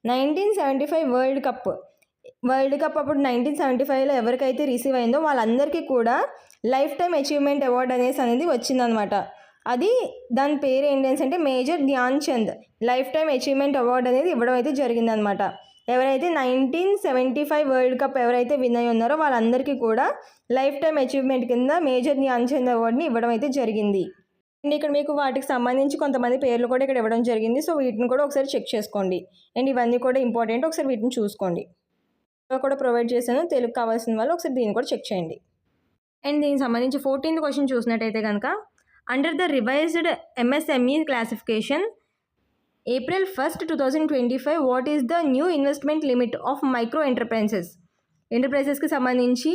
A: 1975 వరల్డ్ కప్ అప్పుడు 1975లో ఎవరికైతే రిసీవ్ అయిందో వాళ్ళందరికీ కూడా లైఫ్ టైమ్ అచీవ్మెంట్ అవార్డ్ అనేది వచ్చిందనమాట. అది దాని పేరు ఏంటి అంటే major Dhyan Chand life time achievement award అనేది ఇవ్వడం అయితే జరిగిందనమాట. ఎవరైతే 1975 వరల్డ్ కప్ ఎవరైతే విన్ అయి ఉన్నారో వాళ్ళందరికీ కూడా లైఫ్ టైమ్ అచీవ్మెంట్ కింద మేజర్ ధ్యాన్ చంద్ అవార్డుని ఇవ్వడం అయితే జరిగింది. అండ్ ఇక్కడ మీకు వాటికి సంబంధించి కొంతమంది పేర్లు కూడా ఇక్కడ ఇవ్వడం జరిగింది. సో వీటిని కూడా ఒకసారి చెక్ చేసుకోండి. అండ్ ఇవన్నీ కూడా ఇంపార్టెంట్, ఒకసారి వీటిని చూసుకోండి. కూడా ప్రొవైడ్ చేశాను, తెలుగు కావాల్సిన వాళ్ళు ఒకసారి దీన్ని కూడా చెక్ చేయండి. అండ్ దీనికి సంబంధించి 14th క్వశ్చన్ చూసినట్టయితే కనుక Under the revised MSME classification, April 1st, 2025, what is the new investment limit of micro enterprises? ఎంటర్ప్రైజెస్కి సంబంధించి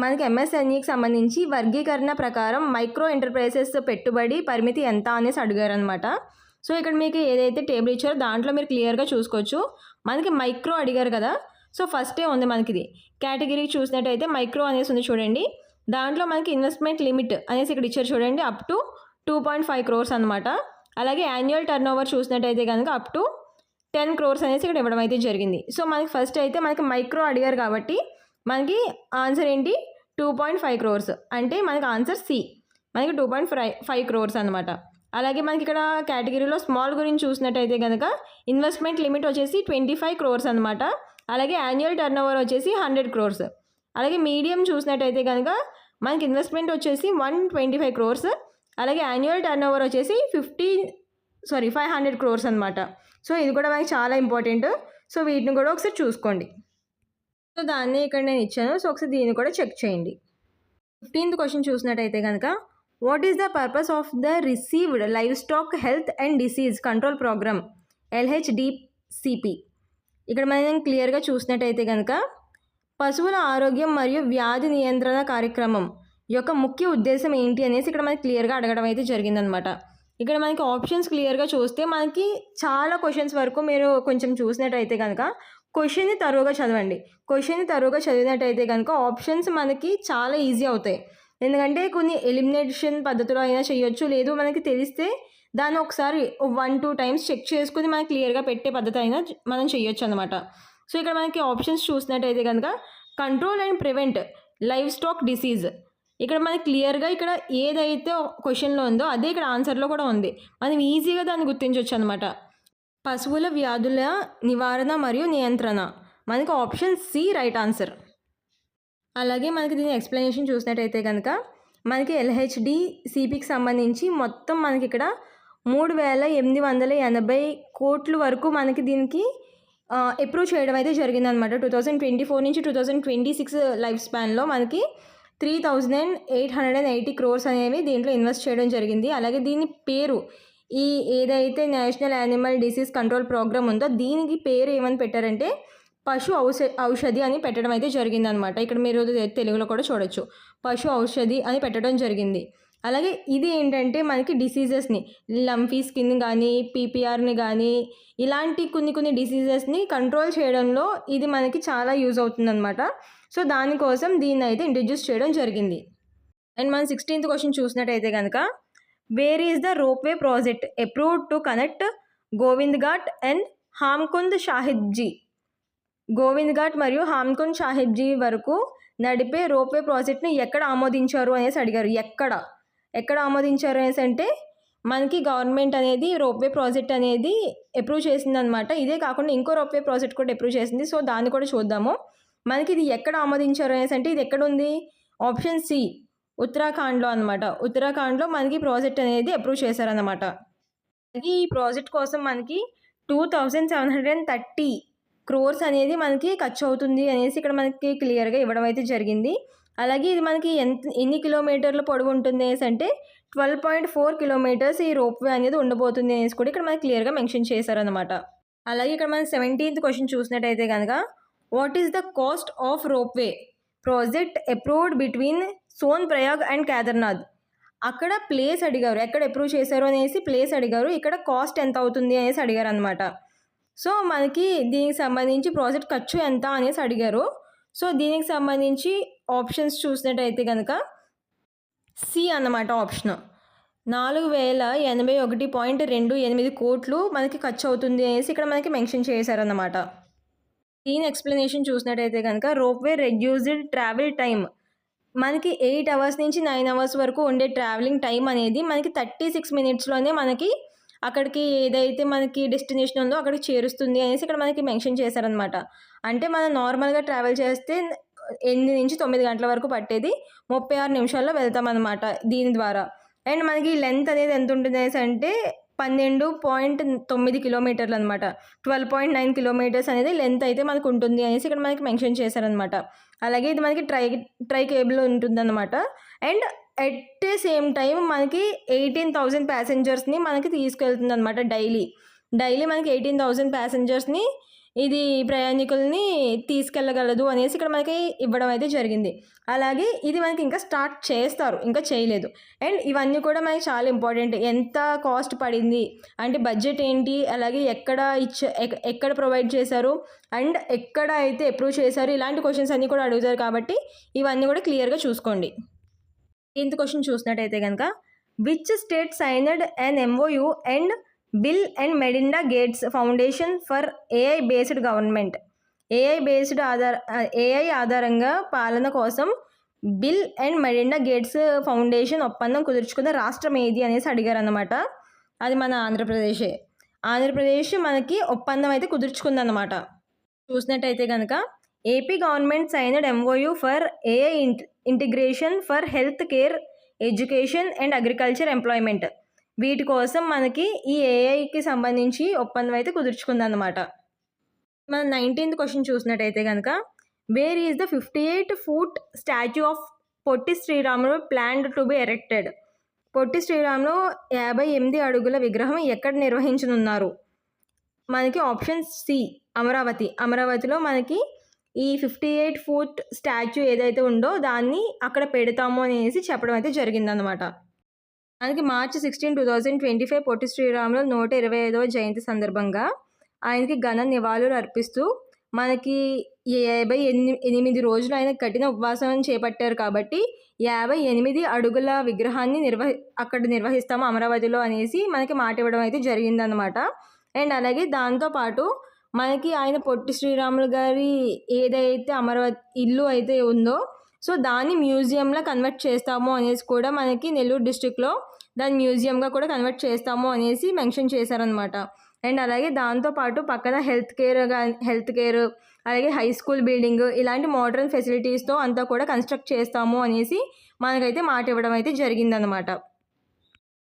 A: మనకి ఎంఎస్ఎంఈకి సంబంధించి వర్గీకరణ ప్రకారం మైక్రో ఎంటర్ప్రైజెస్ పెట్టుబడి పరిమితి ఎంత అనేసి అడిగారు అనమాట. సో ఇక్కడ మీకు ఏదైతే టేబుల్ ఇచ్చారో దాంట్లో మీరు క్లియర్గా చూసుకోవచ్చు. మనకి మైక్రో అడిగారు కదా, సో ఫస్టే ఉంది మనకి ఇది కేటగిరీ చూసినట్టయితే మైక్రో అనేసి ఉంది చూడండి. దాంట్లో మనకి ఇన్వెస్ట్మెంట్ లిమిట్ అనేసి ఇక్కడ ఇచ్చారు చూడండి, అప్ టు 2.5 crores అనమాట. అలాగే యాన్యువల్ టర్న్ ఓవర్ చూసినట్టయితే కనుక అప్ టు 10 crores అనేసి ఇక్కడ ఇవ్వడం అయితే జరిగింది. సో మనకి ఫస్ట్ అయితే మనకి మైక్రో అడిగారు కాబట్టి మనకి ఆన్సర్ ఏంటి 2.5 crores, అంటే మనకి ఆన్సర్ సి, మనకి 2.5 crores అనమాట. అలాగే మనకి ఇక్కడ కేటగిరీలో స్మాల్ గురించి చూసినట్టయితే కనుక ఇన్వెస్ట్మెంట్ లిమిట్ వచ్చేసి 25 crores అనమాట. అలాగే యాన్యువల్ టర్న్ ఓవర్ వచ్చేసి 100 crores. అలాగే మీడియం చూసినట్టయితే కనుక మనకి ఇన్వెస్ట్మెంట్ వచ్చేసి 125 crores. అలాగే యాన్యువల్ టర్న్ ఓవర్ వచ్చేసి 500 crores అనమాట. సో ఇది కూడా మనకి చాలా ఇంపార్టెంట్. సో వీటిని కూడా ఒకసారి చూసుకోండి. సో దాన్ని ఇక్కడ నేను ఇచ్చాను, సో ఒకసారి దీన్ని కూడా చెక్ చేయండి. 15th క్వశ్చన్ చూసినట్టయితే కనుక what is the purpose of the received livestock health and disease control programme LHDCP? ఇక్కడ మనం క్లియర్గా చూసినట్టయితే కనుక పశువుల ఆరోగ్యం మరియు వ్యాధి నియంత్రణ కార్యక్రమం యొక్క ముఖ్య ఉద్దేశం ఏంటి అనేసి ఇక్కడ మనకి క్లియర్గా అడగడం అయితే జరిగిందనమాట. ఇక్కడ మనకి ఆప్షన్స్ క్లియర్గా చూస్తే మనకి చాలా క్వశ్చన్స్ వరకు మీరు కొంచెం చూసినట్టయితే కనుక క్వశ్చన్ని తరువుగా చదవండి. క్వశ్చన్ని తరువుగా చదివినట్టయితే కనుక ఆప్షన్స్ మనకి చాలా ఈజీ అవుతాయి. ఎందుకంటే కొన్ని ఎలిమినేషన్ పద్ధతిలో అయినా చేయొచ్చు, లేదు మనకి తెలిస్తే దాన్ని ఒకసారి 1-2 times చెక్ చేసుకుని మనకి క్లియర్గా పెట్టే పద్ధతి అయినా మనం చేయొచ్చు అనమాట. సో ఇక్కడ మనకి ఆప్షన్స్ చూసినట్టయితే కనుక control and prevent live stock disease, ఇక్కడ మనకి క్లియర్గా ఇక్కడ ఏదైతే క్వశ్చన్లో ఉందో అదే ఇక్కడ ఆన్సర్లో కూడా ఉంది. మనం ఈజీగా దాన్ని గుర్తించవచ్చు అనమాట. పశువుల వ్యాధుల నివారణ మరియు నియంత్రణ, మనకి ఆప్షన్ సి రైట్ ఆన్సర్. అలాగే మనకి దీని ఎక్స్ప్లెనేషన్ చూసినట్టయితే కనుక మనకి LHDCPకి సంబంధించి మొత్తం మనకి ఇక్కడ 3,880 కోట్ల వరకు మనకి దీనికి అప్రూవ్ చేయడం అయితే జరిగిందనమాట. 2024 నుంచి 2026 లైఫ్ స్పాన్లో మనకి 3,880 crores అనేవి దీంట్లో ఇన్వెస్ట్ చేయడం జరిగింది. అలాగే దీని పేరు ఈ ఏదైతే national animal disease control programme ఉందో దీనికి పేరు ఏమని పెట్టారంటే పశు ఔషధి అని పెట్టడం అయితే జరిగిందనమాట. ఇక్కడ మీరు తెలుగులో కూడా చూడొచ్చు, పశు ఔషధి అని పెట్టడం జరిగింది. అలాగే ఇది ఏంటంటే మనకి డిసీజెస్ని లంఫీ స్కిన్ కానీ PPRని కానీ ఇలాంటి కొన్ని డిసీజెస్ని కంట్రోల్ చేయడంలో ఇది మనకి చాలా యూజ్ అవుతుందన్నమాట. సో దానికోసం దీన్ని అయితే ఇంట్రడ్యూస్ చేయడం జరిగింది. అండ్ మన 16th క్వశ్చన్ చూసినట్టయితే కనుక where is the ropeway project approved to connect Govind Ghat and Hemkund సాహిబ్జీ? గోవింద్ ఘాట్ మరియు హామ్కుంద్ సాహిబ్జీ వరకు నడిపే రోప్వే ప్రాజెక్ట్ని ఎక్కడ ఆమోదించారు అనేసి అడిగారు. ఎక్కడ ఆమోదించారు అనేసి అంటే మనకి గవర్నమెంట్ అనేది రోప్వే ప్రాజెక్ట్ అనేది అప్రూవ్ చేసిందనమాట. ఇదే కాకుండా ఇంకో రోప్వే ప్రాజెక్ట్ కూడా అప్రూవ్ చేసింది. సో దాన్ని కూడా చూద్దాము. మనకి ఇది ఎక్కడ ఆమోదించారు అనేసి అంటే ఇది ఎక్కడ ఉంది, ఆప్షన్ సి ఉత్తరాఖండ్లో అనమాట. ఉత్తరాఖండ్లో మనకి ప్రాజెక్ట్ అనేది అప్రూవ్ చేశారనమాట. ఈ ప్రాజెక్ట్ కోసం మనకి 2,730 crores అనేది మనకి ఖర్చు అవుతుంది అనేసి ఇక్కడ మనకి క్లియర్గా ఇవ్వడం అయితే జరిగింది. అలాగే ఇది మనకి ఎన్ని కిలోమీటర్లు పొడవు ఉంటుంది అనేసి అంటే 12.4 kilometers ఈ రోప్వే అనేది ఉండబోతుంది అనేసి కూడా ఇక్కడ మనకి క్లియర్గా మెన్షన్ చేశారనమాట. అలాగే ఇక్కడ మనం 17th క్వశ్చన్ చూసినట్టయితే కనుక what is the cost of ropeway project approved between Sonprayag and Kedarnath? అక్కడ ప్లేస్ అడిగారు, ఎక్కడ అప్రూవ్ చేశారు అనేసి ప్లేస్ అడిగారు, ఇక్కడ కాస్ట్ ఎంత అవుతుంది అనేసి అడిగారు అనమాట. సో మనకి దీనికి సంబంధించి ప్రాజెక్ట్ ఖర్చు ఎంత అనేసి అడిగారు. సో దీనికి సంబంధించి ఆప్షన్స్ చూసినట్టయితే కనుక సి అన్నమాట ఆప్షన్ 4,081.28 కోట్లు మనకి ఖర్చు అవుతుంది అనేసి ఇక్కడ మనకి మెన్షన్ చేశారన్నమాట. దీని ఎక్స్ప్లెనేషన్ చూసినట్టయితే కనుక రోప్వే రెడ్యూస్డ్ ట్రావెల్ టైం, మనకి 8 hours నుంచి 9 hours వరకు ఉండే ట్రావెలింగ్ టైం అనేది మనకి 36 minutesలోనే మనకి అక్కడికి ఏదైతే మనకి డెస్టినేషన్ ఉందో అక్కడికి చేరుస్తుంది అనేసి ఇక్కడ మనకి మెన్షన్ చేశారనమాట. అంటే మనం నార్మల్గా ట్రావెల్ చేస్తే 8 నుంచి 9 గంటల వరకు పట్టేది 36 నిమిషాల్లో వెళ్తామన్నమాట దీని ద్వారా. అండ్ మనకి లెంత్ అనేది ఎంత ఉంటుంది అనేసి అంటే 12.9 kilometers అనమాట. 12.9 kilometers అనేది లెంత్ అయితే మనకు ఉంటుంది అనేసి ఇక్కడ మనకి మెన్షన్ చేశారనమాట. అలాగే ఇది మనకి ట్రై కేబుల్ ఉంటుందన్నమాట. అండ్ ఎట్ సేమ్ టైం మనకి 18,000 ప్యాసింజర్స్ని మనకి తీసుకెళ్తుంది అనమాట. డైలీ మనకి 18,000 ప్యాసింజర్స్ని ఇది ప్రయాణికుల్ని తీసుకెళ్ళగలదు అనేసి ఇక్కడ మనకి ఇవ్వడం అయితే జరిగింది. అలాగే ఇది మనకి ఇంకా స్టార్ట్ చేస్తారు, ఇంకా చేయలేదు. అండ్ ఇవన్నీ కూడా మనకి చాలా ఇంపార్టెంట్. ఎంత కాస్ట్ పడింది అంటే బడ్జెట్ ఏంటి, అలాగే ఎక్కడ ప్రొవైడ్ చేశారు అండ్ ఎక్కడ అయితే అప్రూవ్ చేశారు, ఇలాంటి క్వశ్చన్స్ అన్నీ కూడా అడుగుతారు. కాబట్టి ఇవన్నీ కూడా క్లియర్గా చూసుకోండి. 10th క్వశ్చన్ చూసినట్టయితే కనుక, which state signed an MOU and bill and Melinda gates foundation for AI based government. AI ఆధారంగా పాలన కోసం bill and Melinda gates foundation ఒప్పందం కుదుర్చుకున్న రాష్ట్రం ఏది అనేసి అడిగారు అన్నమాట. అది మన ఆంధ్రప్రదేశ్ మనకి ఒప్పందం అయితే కుదుర్చుకుందన్నమాట. చూసినట్టయితే కనుక, AP government signed MOU for AI integration for health care, education and agriculture employment. వీటి కోసం మనకి ఈ AIకి సంబంధించి ఒప్పందం అయితే కుదుర్చుకుందన్నమాట. మన 19th క్వశ్చన్ చూసినట్టయితే కనుక, where is the 58-foot statue of Potti Sriramulu planned to be erected. Potti Sriramulu 58 అడుగుల విగ్రహం ఎక్కడ నిర్వహించనున్నారు? మనకి ఆప్షన్ సి అమరావతిలో మనకి ఈ 58-foot స్టాచ్యూ ఏదైతే ఉందో దాన్ని అక్కడ పెడతాము అనేసి చెప్పడం అయితే జరిగిందనమాట. మనకి March 16, 2025 పొట్టి శ్రీరాములు 125వ జయంతి సందర్భంగా ఆయనకి ఘన నివాళులు అర్పిస్తూ మనకి 58 రోజులు ఆయన కఠిన ఉపవాసం చేపట్టారు. కాబట్టి 58 అడుగుల విగ్రహాన్ని అక్కడ నిర్వహిస్తాము అమరావతిలో అనేసి మనకి మాట ఇవ్వడం అయితే జరిగిందనమాట. అండ్ అలాగే దాంతోపాటు మనకి ఆయన పొట్టి శ్రీరాములు గారి ఏదైతే అమరావతి ఇల్లు అయితే ఉందో సో దాన్ని మ్యూజియంలో కన్వర్ట్ చేస్తాము అనేసి కూడా మనకి నెల్లూరు డిస్ట్రిక్ట్లో దాన్ని మ్యూజియంగా కూడా కన్వర్ట్ చేస్తాము అనేసి మెన్షన్ చేశారనమాట. అండ్ అలాగే దాంతోపాటు పక్కన హెల్త్ కేర్ అలాగే హై స్కూల్ బిల్డింగ్ ఇలాంటి మోడర్న్ ఫెసిలిటీస్తో అంతా కూడా కన్స్ట్రక్ట్ చేస్తాము అనేసి మనకైతే మాట ఇవ్వడం అయితే జరిగిందనమాట.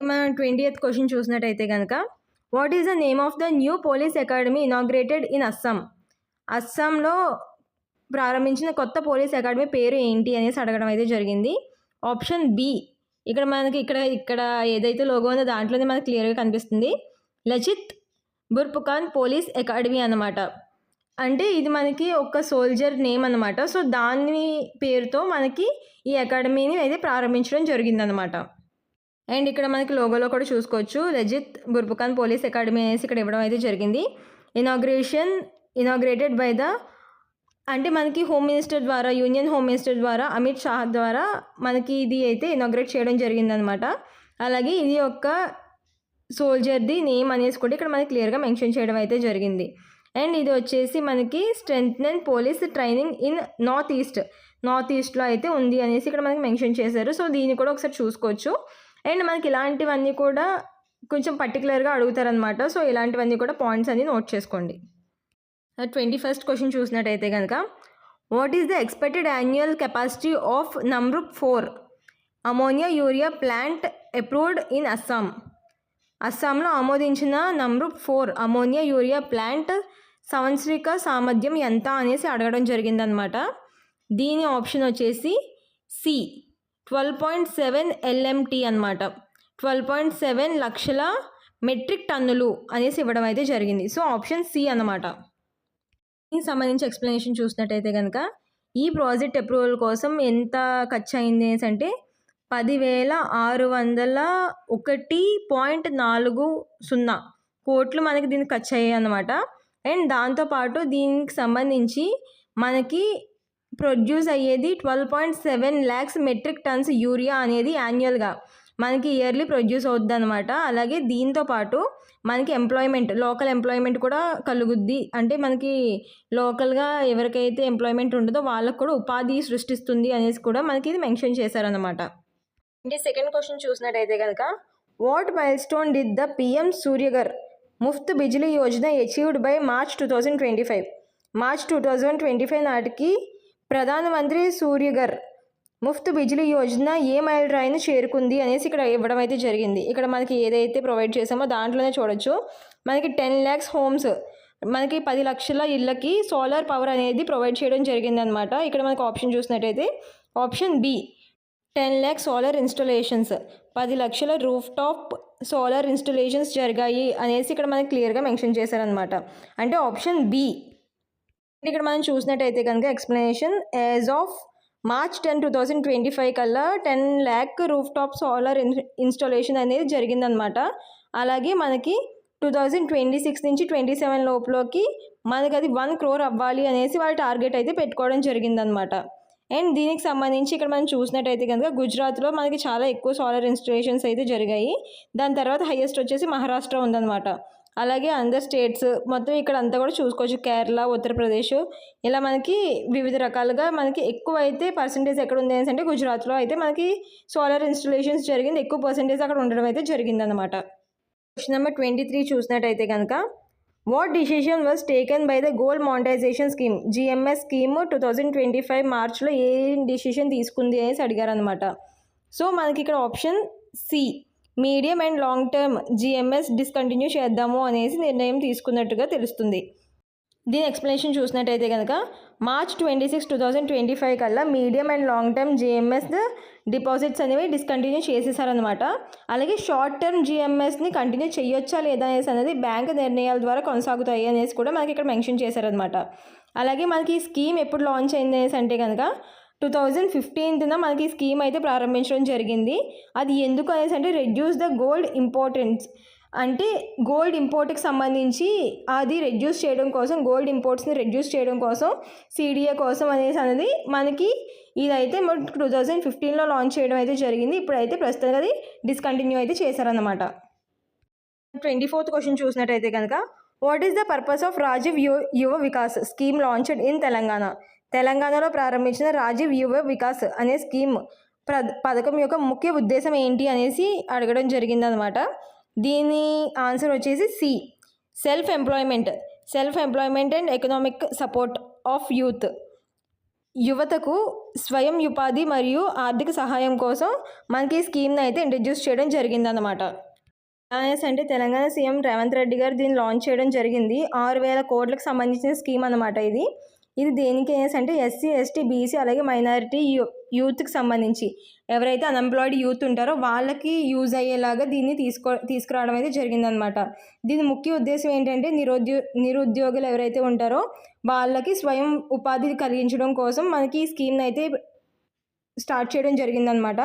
A: మన 20th క్వశ్చన్ చూసినట్టయితే కనుక, what is the name of the new police academy inaugurated in Assam. అస్సాంలో ప్రారంభించిన కొత్త పోలీస్ అకాడమీ పేరు ఏంటి అనేసి అడగడం అయితే జరిగింది. ఆప్షన్ బి, ఇక్కడ మనకి ఇక్కడ ఏదైతే లోగో ఉందో దాంట్లోనే మనకి క్లియర్గా కనిపిస్తుంది, లచిత్ బుర్పుఖాన్ పోలీస్ అకాడమీ అన్నమాట. అంటే ఇది మనకి ఒక సోల్జర్ నేమ్ అన్నమాట. సో దాని పేరుతో మనకి ఈ అకాడమీని అయితే ప్రారంభించడం జరిగిందనమాట. అండ్ ఇక్కడ మనకి లోగోలో కూడా చూసుకోవచ్చు, లచిత్ బుర్పుఖాన్ పోలీస్ అకాడమీ అనేసి ఇక్కడ ఇవ్వడం అయితే జరిగింది. ఇనాగ్రేటెడ్ బై ద అంటే మనకి యూనియన్ హోమ్ మినిస్టర్ ద్వారా అమిత్ షా ద్వారా మనకి ఇది అయితే ఇనాగ్రేట్ చేయడం జరిగిందనమాట. అలాగే ఇది ఒక సోల్జర్ది నేమ్ అనేసి కూడా ఇక్కడ మనకి క్లియర్గా మెన్షన్ చేయడం అయితే జరిగింది. అండ్ ఇది వచ్చేసి మనకి strengthen police training in north ఈస్ట్లో అయితే ఉంది అనేసి ఇక్కడ మనకి మెన్షన్ చేశారు. సో దీన్ని కూడా ఒకసారి చూసుకోవచ్చు. అండ్ మనకి ఇలాంటివన్నీ కూడా కొంచెం పర్టికులర్గా అడుగుతారనమాట. సో ఇలాంటివన్నీ కూడా పాయింట్స్ అన్ని నోట్ చేసుకోండి. 21st క్వశ్చన్ చూసినట్టయితే కనుక, what is the expected annual capacity of Namrup 4 ammonia urea plant approved in Assam. అస్సాంలో ఆమోదించిన నమ్రూప్ 4 అమోనియా యూరియా ప్లాంట్ సంవత్సరిక సామర్థ్యం ఎంత అనేసి అడగడం జరిగిందనమాట. దీని ఆప్షన్ వచ్చేసి సి 12.7 LMT అనమాట. 12.7 లక్షల మెట్రిక్ టన్నులు అనేసి ఇవ్వడం అయితే జరిగింది. సో ఆప్షన్ సి అన్నమాట. దీనికి సంబంధించి ఎక్స్ప్లెనేషన్ చూసినట్టయితే కనుక, ఈ ప్రాజెక్ట్ అప్రూవల్ కోసం ఎంత ఖర్చు అయింది అనేసి అంటే 10,601.40 కోట్లు మనకి దీనికి ఖర్చు అయ్యాయి అన్నమాట. అండ్ దాంతోపాటు దీనికి సంబంధించి మనకి ప్రొడ్యూస్ అయ్యేది 12.7 lakhs మెట్రిక్ టన్స్ యూరియా అనేది యాన్యువల్గా మనకి ఇయర్లీ ప్రొడ్యూస్ అవుద్ది అనమాట. అలాగే దీంతోపాటు మనకి లోకల్ ఎంప్లాయ్మెంట్ కూడా కలుగుద్ది. అంటే మనకి లోకల్గా ఎవరికైతే ఎంప్లాయ్మెంట్ ఉంటుందో వాళ్ళకు కూడా ఉపాధి సృష్టిస్తుంది అనేసి కూడా మనకి ఇది మెన్షన్ చేశారనమాట. అంటే సెకండ్ క్వశ్చన్ చూసినట్టయితే కనుక, what milestone did the PM Suryaghar Muft Bijli Yojana achieved by March 2025 నాటికి ప్రధానమంత్రి సూర్యగర్ ముఫ్త్ బిజిలీ యోజన ఏ మైల్ రాయిని చేరుకుంది అనేసి ఇక్కడ ఇవ్వడం అయితే జరిగింది. ఇక్కడ మనకి ఏదైతే ప్రొవైడ్ చేసామో దాంట్లోనే చూడొచ్చు. మనకి 10 lakhs హోమ్స్ మనకి 10 లక్షల ఇళ్ళకి సోలార్ పవర్ అనేది ప్రొవైడ్ చేయడం జరిగిందనమాట. ఇక్కడ మనకి ఆప్షన్ చూసినట్టయితే option B 10 lakh solar installations, 10 లక్షల రూఫ్ టాప్ సోలార్ ఇన్స్టాలేషన్స్ జరిగాయి అనేసి ఇక్కడ మనకి క్లియర్గా మెన్షన్ చేశారనమాట. అంటే ఆప్షన్ బి. ఇక్కడ మనం చూసినట్టయితే కనుక ఎక్స్ప్లెనేషన్ యాజ్ ఆఫ్ March 10, 2025 కల్లా 10 lakh roof top solar installation అనేది జరిగిందనమాట. అలాగే మనకి 2026 నుంచి 27 లోపులోకి మనకి అది 1 crore అవ్వాలి అనేసి వాళ్ళ టార్గెట్ అయితే పెట్టుకోవడం జరిగిందనమాట. అండ్ దీనికి సంబంధించి ఇక్కడ మనం చూసినట్టయితే కనుక గుజరాత్లో మనకి చాలా ఎక్కువ సోలార్ ఇన్స్టాలేషన్స్ అయితే జరిగాయి. దాని తర్వాత హైయెస్ట్ వచ్చేసి మహారాష్ట్ర ఉందన్నమాట. అలాగే అందర్ స్టేట్స్ మొత్తం ఇక్కడ అంతా కూడా చూసుకోవచ్చు. కేరళ, ఉత్తరప్రదేశ్ ఇలా మనకి వివిధ రకాలుగా మనకి ఎక్కువ అయితే పర్సంటేజ్ ఎక్కడ ఉంది అంటే గుజరాత్లో అయితే మనకి సోలార్ ఇన్స్టాలేషన్స్ జరిగింది. ఎక్కువ పర్సంటేజ్ అక్కడ ఉండడం అయితే జరిగిందనమాట. క్వశ్చన్ నెంబర్ 23 చూసినట్టయితే కనుక what decision was taken by the gold monetization scheme GMS scheme 2025 మార్చ్లో ఏ డిసిషన్ తీసుకుంది అనేసి అడిగారు అనమాట. సో మనకి ఇక్కడ option C, medium and long term GMS discontinue చేద్దాము అనేసి నిర్ణయం తీసుకున్నట్టుగా తెలుస్తుంది. దీని ఎక్స్ప్లెనేషన్ చూసినట్టయితే కనుక March 26, 2025 కల్లా medium and long term GMS deposits అనేవి డిస్కంటిన్యూ చేసేసారనమాట. అలాగే షార్ట్ టర్మ్ GMSని కంటిన్యూ చేయొచ్చా లేదా అనేసి అనేది బ్యాంక్ నిర్ణయాల ద్వారా కొనసాగుతాయి అనేసి కూడా మనకి ఇక్కడ మెన్షన్ చేశారనమాట. అలాగే మనకి ఈ స్కీమ్ ఎప్పుడు లాంచ్ అయింది అనేసి అంటే కనుక 2015 మనకి ఈ స్కీమ్ అయితే ప్రారంభించడం జరిగింది. అది ఎందుకు అనేసి అంటే రెడ్యూస్ ద గోల్డ్ ఇంపార్టెన్స్, అంటే గోల్డ్ ఇంపోర్ట్కి సంబంధించి అది రెడ్యూస్ చేయడం కోసం, గోల్డ్ ఇంపోర్ట్స్ని రెడ్యూస్ చేయడం కోసం, CDA కోసం అనేసి అనేది మనకి ఇదైతే 2015లో లాంచ్ చేయడం అయితే జరిగింది. ఇప్పుడైతే ప్రస్తుతం అది డిస్కంటిన్యూ అయితే చేశారన్నమాట. 24th క్వశ్చన్ చూసినట్టయితే కనుక what is the purpose of Rajiv Yuva Vikas scheme launched in Telangana? తెలంగాణలో ప్రారంభించిన రాజీవ్ యువ వికాస్ అనే స్కీమ్ పథకం యొక్క ముఖ్య ఉద్దేశం ఏంటి అనేసి అడగడం జరిగిందనమాట. దీని ఆన్సర్ వచ్చేసి C, self employment and economic support of youth. యువతకు స్వయం ఉపాధి మరియు ఆర్థిక సహాయం కోసం మనకి ఈ స్కీమ్ని అయితే ఇంట్రడ్యూస్ చేయడం జరిగిందనమాట. అనేసి అంటే తెలంగాణ సీఎం రేవంత్ రెడ్డి గారు దీన్ని లాంచ్ చేయడం జరిగింది. 6,000 కోట్లకు సంబంధించిన స్కీమ్ అనమాట ఇది దేనికి అనేసి అంటే SC, ST, BC అలాగే మైనారిటీ యూత్కి సంబంధించి ఎవరైతే అన్ఎంప్లాయిడ్ యూత్ ఉంటారో వాళ్ళకి యూజ్ అయ్యేలాగా దీన్ని తీసుకురావడం అయితే జరిగిందనమాట. దీని ముఖ్య ఉద్దేశం ఏంటంటే నిరుద్యోగులు ఎవరైతే ఉంటారో వాళ్ళకి స్వయం ఉపాధి కలిగించడం కోసం మనకి ఈ స్కీమ్ని అయితే స్టార్ట్ చేయడం జరిగిందనమాట.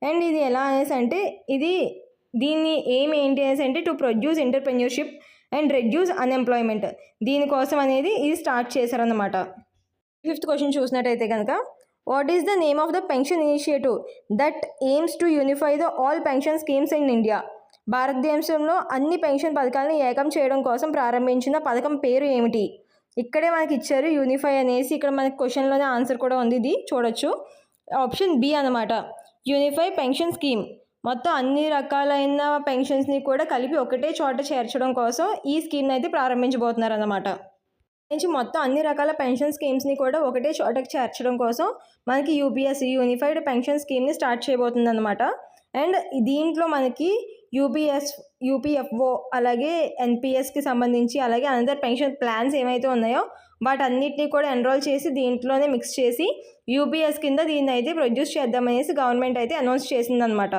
A: అండ్ ఇది ఎలా అనేసి అంటే దీన్ని ఏంటి అనేసి అంటే to produce entrepreneurship and reduce unemployment, దీనికోసం అనేది ఇది స్టార్ట్ చేశారన్నమాట. 5th క్వశ్చన్ చూసినట్టయితే కనుక what is the name of the pension initiative that AIIMS to unify the all pension schemes in India? భారతదేశంలో అన్ని పెన్షన్ పథకాలను ఏకం చేయడం కోసం ప్రారంభించిన పథకం పేరు ఏమిటి? ఇక్కడే మనకి ఇచ్చారు యూనిఫై అనేసి. ఇక్కడ మనకి క్వశ్చన్లోనే ఆన్సర్ కూడా ఉంది, ఇది చూడొచ్చు. ఆప్షన్ బి అనమాట, యూనిఫై పెన్షన్ స్కీమ్. మొత్తం అన్ని రకాలైన పెన్షన్స్ని కూడా కలిపి ఒకటే చోట చేర్చడం కోసం ఈ స్కీమ్ని అయితే ప్రారంభించబోతున్నారు అన్నమాట. నుంచి మొత్తం అన్ని రకాల పెన్షన్ స్కీమ్స్ని కూడా ఒకటే చోటకి చేర్చడం కోసం మనకి UPS యూనిఫైడ్ పెన్షన్ స్కీమ్ని స్టార్ట్ చేయబోతుంది అనమాట. అండ్ దీంట్లో మనకి UPFO అలాగే NPSకి సంబంధించి అలాగే అనదర్ పెన్షన్ ప్లాన్స్ ఏమైతే ఉన్నాయో వాటన్నిటిని కూడా ఎన్రోల్ చేసి దీంట్లోనే మిక్స్ చేసి UPS కింద దీన్ని అయితే ప్రొడ్యూస్ చేద్దామనేసి గవర్నమెంట్ అయితే అనౌన్స్ చేసిందనమాట.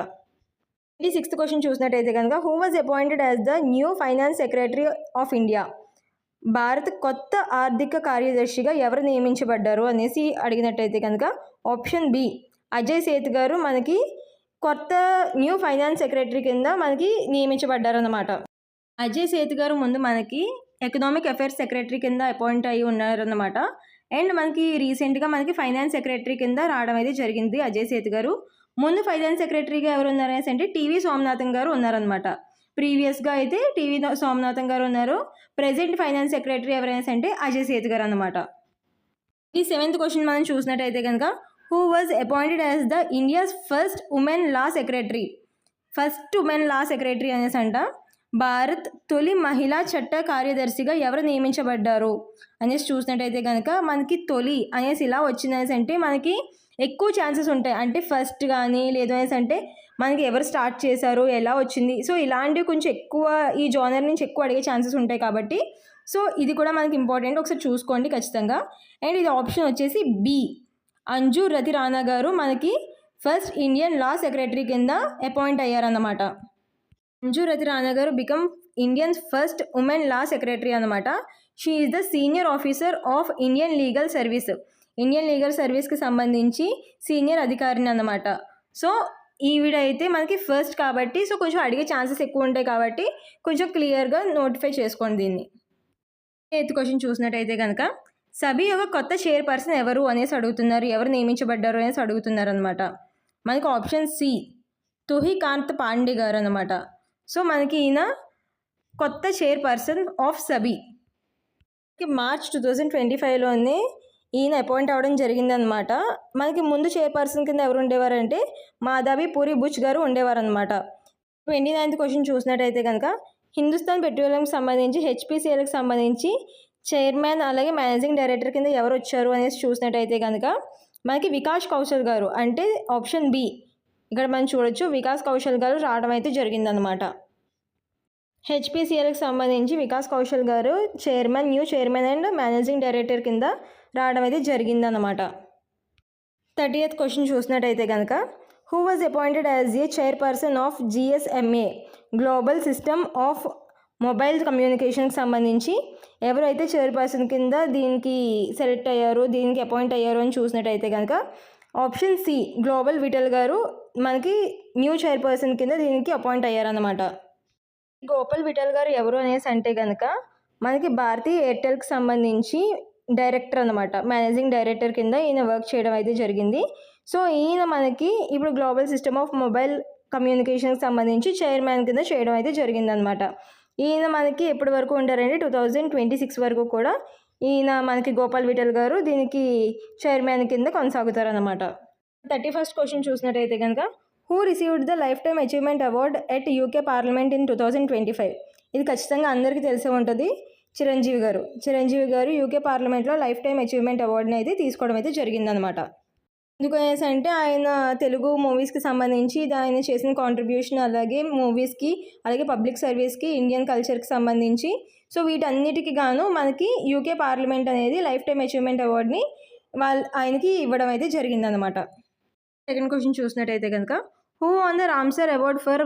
A: 6th క్వశ్చన్ చూసినట్టయితే కనుక who was appointed as the new finance secretary of India? Bharat కొత్త ఆర్థిక కార్యదర్శిగా ఎవరు నియమించబడ్డారు అనేసి అడిగినట్టయితే కనుక ఆప్షన్ బి, అజయ్ సేత్ గారు మనకి కొత్త న్యూ ఫైనాన్స్ సెక్రటరీ కింద మనకి నియమించబడ్డారు అన్నమాట. అజయ్ సేత్ గారు ముందు మనకి ఎకనామిక్ అఫైర్స్ సెక్రటరీ కింద అపాయింట్ అయ్యి ఉన్నారన్నమాట. అండ్ మనకి రీసెంట్గా మనకి ఫైనాన్స్ సెక్రటరీ కింద రావడం అయితే జరిగింది అజయ్ సేత్ గారు. ముందు ఫైనాన్స్ సెక్రటరీగా ఎవరు ఉన్నారనేసి అంటే టీవీ సోమనాథన్ గారు ఉన్నారనమాట. ప్రీవియస్గా అయితే టీవీ సోమనాథన్ గారు ఉన్నారు. ప్రెజెంట్ ఫైనాన్స్ సెక్రటరీ ఎవరైనా అంటే అజయ్ సేత్ గారు అనమాట. ఈ 7th క్వశ్చన్ మనం చూసినట్టయితే కనుక who was appointed as the India's first women law secretary అనేసి అంట. భారత్ తొలి మహిళా చట్ట కార్యదర్శిగా ఎవరు నియమించబడ్డారు అనేసి చూసినట్టయితే కనుక మనకి తొలి అనేసి ఇలా వచ్చిందనేసి అంటే మనకి ఎక్కువ ఛాన్సెస్ ఉంటాయి. అంటే ఫస్ట్ కానీ లేదు అనేసి అంటే మనకి ఎవరు స్టార్ట్ చేశారు, ఎలా వచ్చింది, సో ఇలాంటివి కొంచెం ఎక్కువ ఈ జోనర్ నుంచి ఎక్కువ అడిగే ఛాన్సెస్ ఉంటాయి కాబట్టి సో ఇది కూడా మనకి ఇంపార్టెంట్, ఒకసారి చూసుకోండి ఖచ్చితంగా. అండ్ ఇది ఆప్షన్ వచ్చేసి బి, అంజు రతి రాణా గారు మనకి
B: ఫస్ట్ ఇండియన్ లా సెక్రటరీ కింద అపాయింట్ అయ్యారన్నమాట. మంజురతి రాణా గారు become Indians first women law secretary అనమాట. She is the senior officer of Indian legal service. Indian legal సర్వీస్కి సంబంధించి సీనియర్ అధికారిని అనమాట. సో ఈవిడైతే మనకి ఫస్ట్ కాబట్టి సో కొంచెం అడిగే ఛాన్సెస్ ఎక్కువ ఉంటాయి కాబట్టి కొంచెం క్లియర్గా నోటిఫై చేసుకోండి దీన్ని. 8th క్వశ్చన్ చూసినట్టయితే కనుక సభి యొక్క కొత్త చైర్పర్సన్ ఎవరు అనేసి అడుగుతున్నారు, ఎవరు నియమించబడ్డారు అనేసి అడుగుతున్నారు అనమాట. మనకి ఆప్షన్ సి తుహికాంత్ పాండే గారు అనమాట. సో మనకి ఈయన కొత్త చైర్పర్సన్ ఆఫ్ సభి. మార్చ్ 2025లోనే ఈయన అపాయింట్ అవ్వడం జరిగిందనమాట. మనకి ముందు చైర్పర్సన్ కింద ఎవరు ఉండేవారంటే మాధవి పూరి బుచ్ గారు ఉండేవారనమాట. 29th క్వశ్చన్ చూసినట్టయితే కనుక హిందుస్థాన్ పెట్రోలియంకి సంబంధించి హెచ్పిసిఎల్కి సంబంధించి చైర్మన్ అలాగే మేనేజింగ్ డైరెక్టర్ కింద ఎవరు వచ్చారు అనేసి చూసినట్టయితే కనుక మనకి వికాస్ కౌశల్ గారు, అంటే ఆప్షన్ బి ఇక్కడ మనం చూడొచ్చు వికాస్ కౌశల్ గారు రావడం అయితే జరిగిందనమాట. హెచ్పిసిఎల్కి సంబంధించి వికాస్ కౌశల్ గారు chairman, new chairman and managing director కింద రావడం అయితే జరిగిందనమాట. 30th క్వశ్చన్ చూసినట్టయితే కనుక who was appointed as a chairperson of GSMA global system of mobile కమ్యూనికేషన్కి సంబంధించి ఎవరైతే చైర్పర్సన్ కింద దీనికి సెలెక్ట్ అయ్యారు, దీనికి అపాయింట్ అయ్యారు అని చూసినట్టయితే కనుక ఆప్షన్ సి గ్లోబల్ విటల్ గారు మనకి న్యూ చైర్పర్సన్ కింద దీనికి అపాయింట్ అయ్యారన్నమాట. గోపాల్ విఠల్ గారు ఎవరు అనేసి అంటే కనుక మనకి భారతీ ఎయిర్టెల్కి సంబంధించి డైరెక్టర్ అనమాట. మేనేజింగ్ డైరెక్టర్ కింద ఈయన వర్క్ చేయడం అయితే జరిగింది. సో ఈయన మనకి ఇప్పుడు గ్లోబల్ సిస్టమ్ ఆఫ్ మొబైల్ కమ్యూనికేషన్కి సంబంధించి చైర్మన్ కింద చేయడం అయితే జరిగిందనమాట. ఈయన మనకి ఎప్పటి వరకు ఉంటారంటే 2026 వరకు కూడా ఈయన మనకి గోపాల్ విఠల్ గారు దీనికి చైర్మన్ కింద కొనసాగుతారనమాట. 31st క్వశ్చన్ చూసినట్టయితే కనుక who received the life time achievement award at UK parliament in 2025. ఇది ఖచ్చితంగా అందరికీ తెలిసే ఉంటుంది. చిరంజీవి గారు యూకే పార్లమెంట్లో లైఫ్ టైమ్ అచీవ్మెంట్ అవార్డుని అయితే తీసుకోవడం అయితే జరిగిందనమాట. ఎందుకనేసి అంటే ఆయన తెలుగు మూవీస్కి సంబంధించి ఆయన చేసిన కాంట్రిబ్యూషన్, అలాగే మూవీస్కి, అలాగే పబ్లిక్ సర్వీస్కి, ఇండియన్ కల్చర్కి సంబంధించి సో వీటన్నిటికీ గాను మనకి యూకే పార్లమెంట్ అనేది లైఫ్ టైమ్ అచీవ్మెంట్ అవార్డుని ఆయనకి ఇవ్వడం అయితే జరిగిందనమాట. 2nd క్వశ్చన్ చూసినట్టయితే కనుక who on the Ramsar award for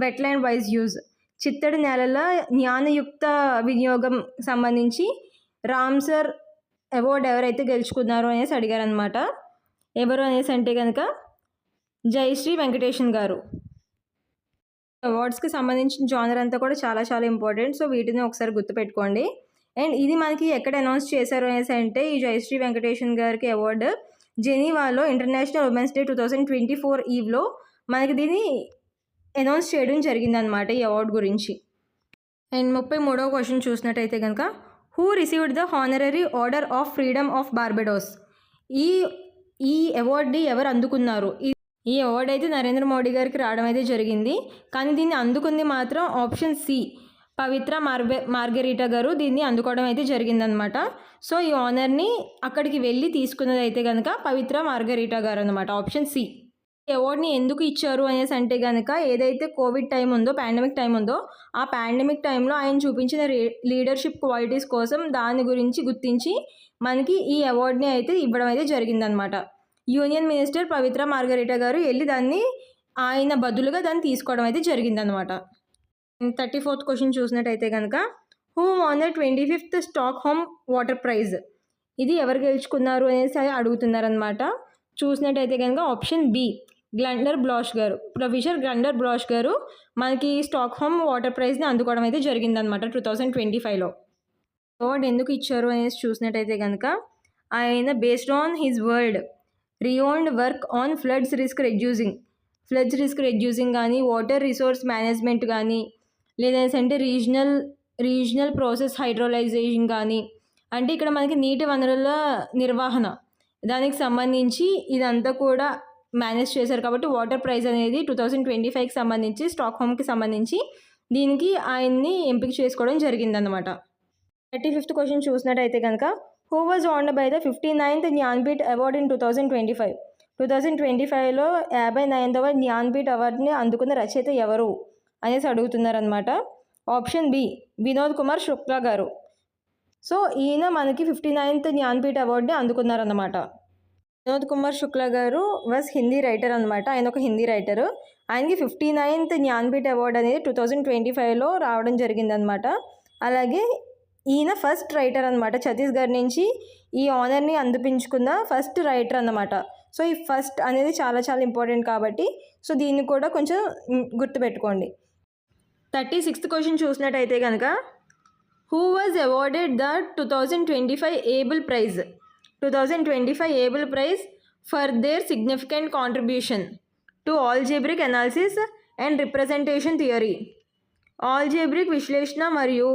B: wetland wise use. చిత్తడి నేలల జ్ఞానయుక్త వినియోగం సంబంధించి రామ్సర్ అవార్డు ఎవరైతే గెలుచుకున్నారో అనేసి అడిగారనమాట. ఎవరు అనేసి అంటే కనుక జయశ్రీ వెంకటేషన్ గారు. అవార్డ్స్కి సంబంధించిన జానర్ అంతా కూడా చాలా చాలా ఇంపార్టెంట్. సో వీటిని ఒకసారి గుర్తుపెట్టుకోండి. అండ్ ఇది మనకి ఎక్కడ అనౌన్స్ చేశారు అనేసి అంటే ఈ జయశ్రీ వెంకటేషన్ గారికి అవార్డు జెనీవాలో ఇంటర్నేషనల్ ఉమెన్స్ డే 2024 ఈవ్లో మనకి దీన్ని అనౌన్స్ చేయడం జరిగిందనమాట ఈ అవార్డు గురించి. అండ్ 33వ క్వశ్చన్ చూసినట్టయితే కనుక who received the honorary order of freedom of Barbados. ఈ అవార్డుని ఎవరు అందుకున్నారు? ఈ అవార్డు అయితే నరేంద్ర మోడీ గారికి రావడం అయితే జరిగింది. కానీ దీన్ని అందుకుంది మాత్రం ఆప్షన్ సి పవిత్ర మార్గరీటా గారు దీన్ని అందుకోవడం అయితే జరిగిందనమాట. సో ఈ ఆనర్ని అక్కడికి వెళ్ళి తీసుకున్నది అయితే కనుక పవిత్ర మార్గరీటా గారు అనమాట. Option C. ఈ అవార్డుని ఎందుకు ఇచ్చారు అనేసి అంటే కనుక ఏదైతే కోవిడ్ టైం ఉందో, పాండమిక్ టైం ఉందో, ఆ పాండమిక్ టైంలో ఆయన చూపించిన లీడర్షిప్ క్వాలిటీస్ కోసం దాని గురించి గుర్తించి మనకి ఈ అవార్డుని అయితే ఇవ్వడం అయితే జరిగిందనమాట. యూనియన్ మినిస్టర్ పవిత్ర మార్గరీటా గారు వెళ్ళి దాన్ని ఆయన బదులుగా దాన్ని తీసుకోవడం అయితే జరిగిందనమాట. 34th క్వశ్చన్ చూసినట్టయితే కనుక who won the 25th Stockholm water prize. ఇది ఎవరు గెలుచుకున్నారు అనేసి అడుగుతున్నారనమాట. చూసినట్టయితే కనుక ఆప్షన్ బి గ్లండర్ బ్లాష్ గారు, ప్రొఫెసర్ గ్లండర్ బ్లాష్ గారు మనకి స్టాక్హోమ్ వాటర్ ప్రైజ్ని అందుకోవడం అయితే జరిగిందనమాట 2025లో. అవార్డు ఎందుకు ఇచ్చారు అనేసి చూసినట్టయితే కనుక ఆయన based on his world renowned work on floods risk reducing కానీ, వాటర్ రిసోర్స్ మేనేజ్మెంట్ కానీ, లేదంటే రీజనల్ ప్రాసెస్ హైడ్రోలైజేషన్ కానీ, అంటే ఇక్కడ మనకి నీటి వనరుల నిర్వహణ దానికి సంబంధించి ఇదంతా కూడా మేనేజ్ చేశారు కాబట్టి వాటర్ ప్రైజ్ అనేది 2025కి సంబంధించి స్టాక్హోమ్కి సంబంధించి దీనికి ఆయన్ని ఎంపిక చేసుకోవడం జరిగిందనమాట. 35th క్వశ్చన్ చూసినట్టయితే కనుక who was honoured by the 59th Jnanpith award in 2025. 2025లో 59వ జ్ఞాన్పీఠ్ అవార్డుని అందుకున్న రచయిత ఎవరు అనేసి అడుగుతున్నారనమాట. ఆప్షన్ బి వినోద్ కుమార్ శుక్లా గారు. సో ఈయన మనకి 59th జ్ఞాన్పీఠ్ అవార్డుని అందుకున్నారన్నమాట. వినోద్ కుమార్ శుక్లా గారు వాజ్ హిందీ రైటర్ అనమాట. ఆయన ఒక హిందీ రైటరు. ఆయనకి 59th జ్ఞాన్పీఠ్ అవార్డు అనేది 2025లో రావడం జరిగిందనమాట. అలాగే ఈయన ఫస్ట్ రైటర్ అనమాట. ఛత్తీస్గఢ్ నుంచి ఈ ఆనర్ని అందిపించుకున్న ఫస్ట్ రైటర్ అన్నమాట. సో ఈ ఫస్ట్ అనేది చాలా చాలా ఇంపార్టెంట్ కాబట్టి సో దీన్ని కూడా కొంచెం గుర్తుపెట్టుకోండి. 36th క్వశ్చన్ చూసినట్టయితే కనుక who was awarded the 2025 Abel prize 2025 Abel prize for their significant contribution to algebraic analysis and representation theory. Algebraic విశ్లేషణ మరియు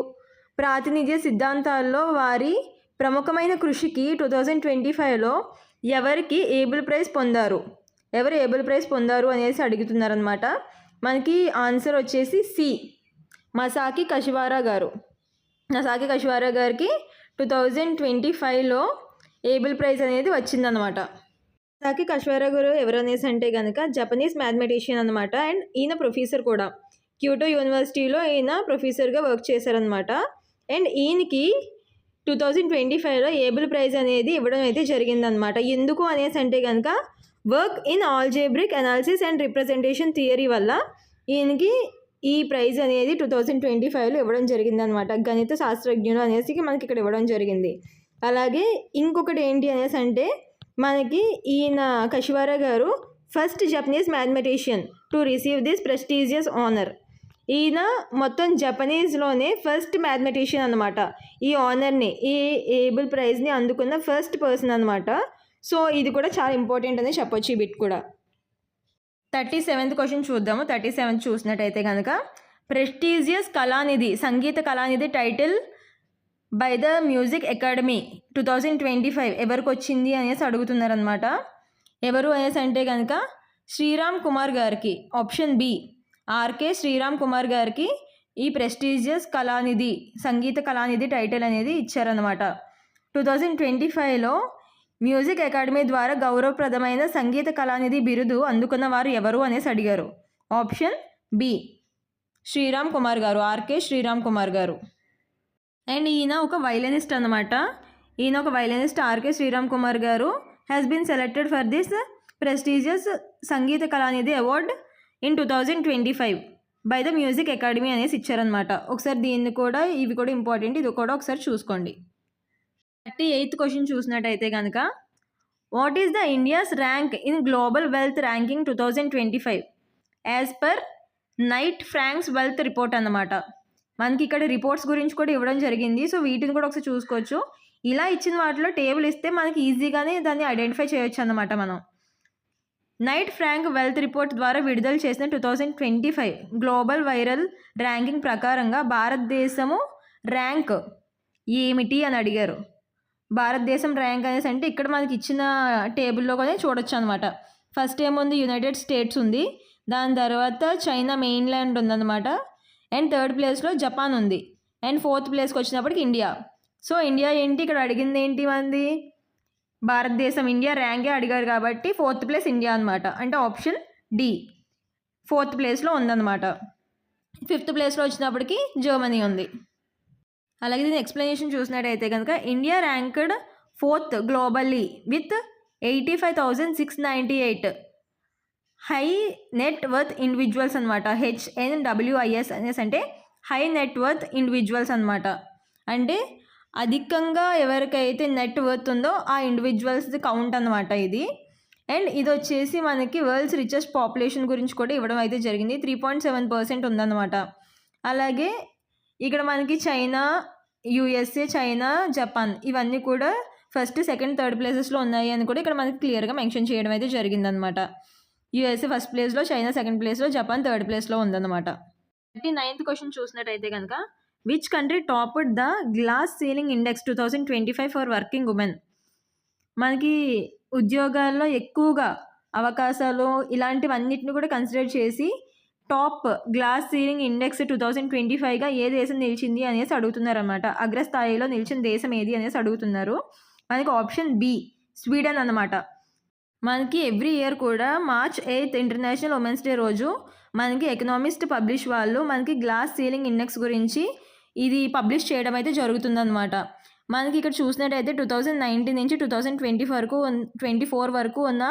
B: ప్రాతినిధ్య సిద్ధాంతాల్లో వారి ప్రముఖమైన కృషికి 2025లో ఎవరికి ఏబుల్ ప్రైజ్ పొందారు, ఎవరు ఏబుల్ ప్రైజ్ పొందారు అనేసి అడుగుతున్నారనమాట. మనకి ఆన్సర్ వచ్చేసి సి, మసాకి కషివారా గారు. మసాకి కషివారా గారికి 2025లో ఏబుల్ ప్రైజ్ అనేది వచ్చిందనమాట. మసాకి కషివారా గారు ఎవరు అనేసి అంటే కనుక జపనీస్ మ్యాథమెటిషియన్ అనమాట. అండ్ ఈయన ప్రొఫెసర్ కూడా, క్యూటో యూనివర్సిటీలో ఈయన ప్రొఫెసర్గా వర్క్ చేశారనమాట. అండ్ ఈయనకి 2025లో ఏబుల్ ప్రైజ్ అనేది ఇవ్వడం అయితే జరిగిందనమాట. ఎందుకు అనేసి అంటే కనుక work in algebraic analysis and representation theory వల్ల ఈయనకి ఈ ప్రైజ్ అనేది 2025లో ఇవ్వడం జరిగిందనమాట. గణిత శాస్త్రజ్ఞులు అనేసి మనకి ఇక్కడ ఇవ్వడం జరిగింది. అలాగే ఇంకొకటి ఏంటి అనేసి అంటే మనకి ఈయన కషివారా గారు first Japanese mathematician to receive this prestigious honour. ఈయన మొత్తం జపనీస్లోనే ఫస్ట్ మ్యాథమెటిషియన్ అనమాట. ఈ ఆనర్ని, ఈ ఏబుల్ ప్రైజ్ని అందుకున్న ఫస్ట్ పర్సన్ అనమాట. సో ఇది కూడా చాలా ఇంపార్టెంట్ అని చెప్పొచ్చు ఈ బిట్ కూడా. 37th క్వశ్చన్ చూద్దాము. 37th చూసినట్టయితే కనుక prestigious Kalanidhi, Sangita Kalanidhi title by the Music Academy 2025 ఎవరికి వచ్చింది అనేసి అడుగుతున్నారనమాట. ఎవరు అనేసి అంటే కనుక శ్రీరామ్ కుమార్ గారికి. Option B, RK Sriram Kumar గారికి ఈ ప్రెస్టీజియస్ కళానిధి, సంగీత కళానిధి టైటిల్ అనేది ఇచ్చారనమాట. 2025లో మ్యూజిక్ అకాడమీ ద్వారా గౌరవప్రదమైన సంగీత కళానిధి బిరుదు అందుకున్న వారు ఎవరు అనేసి అడిగారు. ఆప్షన్ బి, శ్రీరామ్ కుమార్ గారు, ఆర్కే శ్రీరామ్ కుమార్ గారు. అండ్ ఈయన ఒక వైలనిస్ట్ అనమాట. ఈయన ఒక వైలనిస్ట్, ఆర్కే శ్రీరామ్ కుమార్ గారు has been selected for this prestigious Sangita Kalanidhi award in 2025 by the Music Academy అనేసి ఇచ్చారనమాట. ఒకసారి దీన్ని కూడా, ఇవి కూడా ఇంపార్టెంట్, ఇది కూడా ఒకసారి చూసుకోండి. 38th క్వశ్చన్ చూసినట్టయితే కనుక what is the India's rank in global wealth ranking 2025 as per Knight Frank's wealth report అన్నమాట. మనకి ఇక్కడ రిపోర్ట్స్ గురించి కూడా ఇవ్వడం జరిగింది. సో వీటిని కూడా ఒకసారి చూసుకోవచ్చు. ఇలా ఇచ్చిన వాటిలో టేబుల్ ఇస్తే మనకి ఈజీగానే దాన్ని ఐడెంటిఫై చేయొచ్చు అన్నమాట. మనం నైట్ ఫ్రాంక్ వెల్త్ రిపోర్ట్ ద్వారా విడుదల చేసిన 2025 గ్లోబల్ వైరల్ ర్యాంకింగ్ ప్రకారంగా భారతదేశము ర్యాంక్ ఏమిటి అని అడిగారు. భారతదేశం ర్యాంక్ అనేసి అంటే ఇక్కడ మనకి ఇచ్చిన టేబుల్లో కూడా చూడొచ్చు అనమాట. ఫస్ట్ ఏముంది, యునైటెడ్ స్టేట్స్ ఉంది, దాని తర్వాత చైనా మెయిన్ల్యాండ్ ఉందన్నమాట, అండ్ థర్డ్ ప్లేస్లో జపాన్ ఉంది, అండ్ ఫోర్త్ ప్లేస్కి వచ్చినప్పటికి ఇండియా. సో ఇండియా ఏంటి, ఇక్కడ అడిగింది ఏంటి, మనది భారతదేశం, ఇండియా ర్యాంకే అడిగారు కాబట్టి ఫోర్త్ ప్లేస్ ఇండియా అనమాట. అంటే ఆప్షన్ డి ఫోర్త్ ప్లేస్లో ఉందన్నమాట. ఫిఫ్త్ ప్లేస్లో వచ్చినప్పటికి జర్మనీ ఉంది. అలాగే దీని ఎక్స్ప్లెనేషన్ చూసినట్టయితే కనుక India ranked 4th globally with 85,698 high net worth individuals అనమాట. HNWIS అనేసి అంటే హై నెట్ వర్త్ ఇండివిజువల్స్ అనమాట. అంటే అధికంగా ఎవరికైతే నెట్ వర్త్ ఉందో ఆ ఇండివిజువల్స్ది కౌంట్ అనమాట ఇది. అండ్ ఇది వచ్చేసి మనకి వరల్డ్స్ రిచెస్ట్ పాపులేషన్ గురించి కూడా ఇవ్వడం అయితే జరిగింది. 3.7% ఉందన్నమాట. అలాగే ఇక్కడ మనకి చైనా, USA, చైనా, జపాన్ ఇవన్నీ కూడా ఫస్ట్, సెకండ్, థర్డ్ ప్లేసెస్లో ఉన్నాయి అని కూడా ఇక్కడ మనకి క్లియర్గా మెన్షన్ చేయడం అయితే జరిగిందనమాట. USA ఫస్ట్ ప్లేస్లో, చైనా సెకండ్ ప్లేస్లో, జపాన్ థర్డ్ ప్లేస్లో ఉందన్నమాట. 39th క్వశ్చన్ చూసినట్టయితే కనుక which country topped the glass ceiling index 2025 for working women. మనకి ఉద్యోగాల్లో ఎక్కువగా అవకాశాలు ఇలాంటివన్నిటిని కూడా కన్సిడర్ చేసి టాప్ గ్లాస్ సీలింగ్ ఇండెక్స్ 2025గా ఏ దేశం నిలిచింది అనేసి అడుగుతున్నారన్నమాట. అగ్రస్థాయిలో నిలిచిన దేశం ఏది అనేసి అడుగుతున్నారు. మనకి ఆప్షన్ బి స్వీడన్ అన్నమాట. మనకి ఎవ్రీ ఇయర్ కూడా March 8 ఇంటర్నేషనల్ ఉమెన్స్ డే రోజు మనకి ఎకనామిస్ట్ పబ్లిష్ వాళ్ళు మనకి గ్లాస్ సీలింగ్ ఇండెక్స్ గురించి ఇది పబ్లిష్ చేయడం అయితే జరుగుతుందన్నమాట. మనకి ఇక్కడ చూసినట్టయితే 2019 నుంచి 2024 వరకు ఉన్న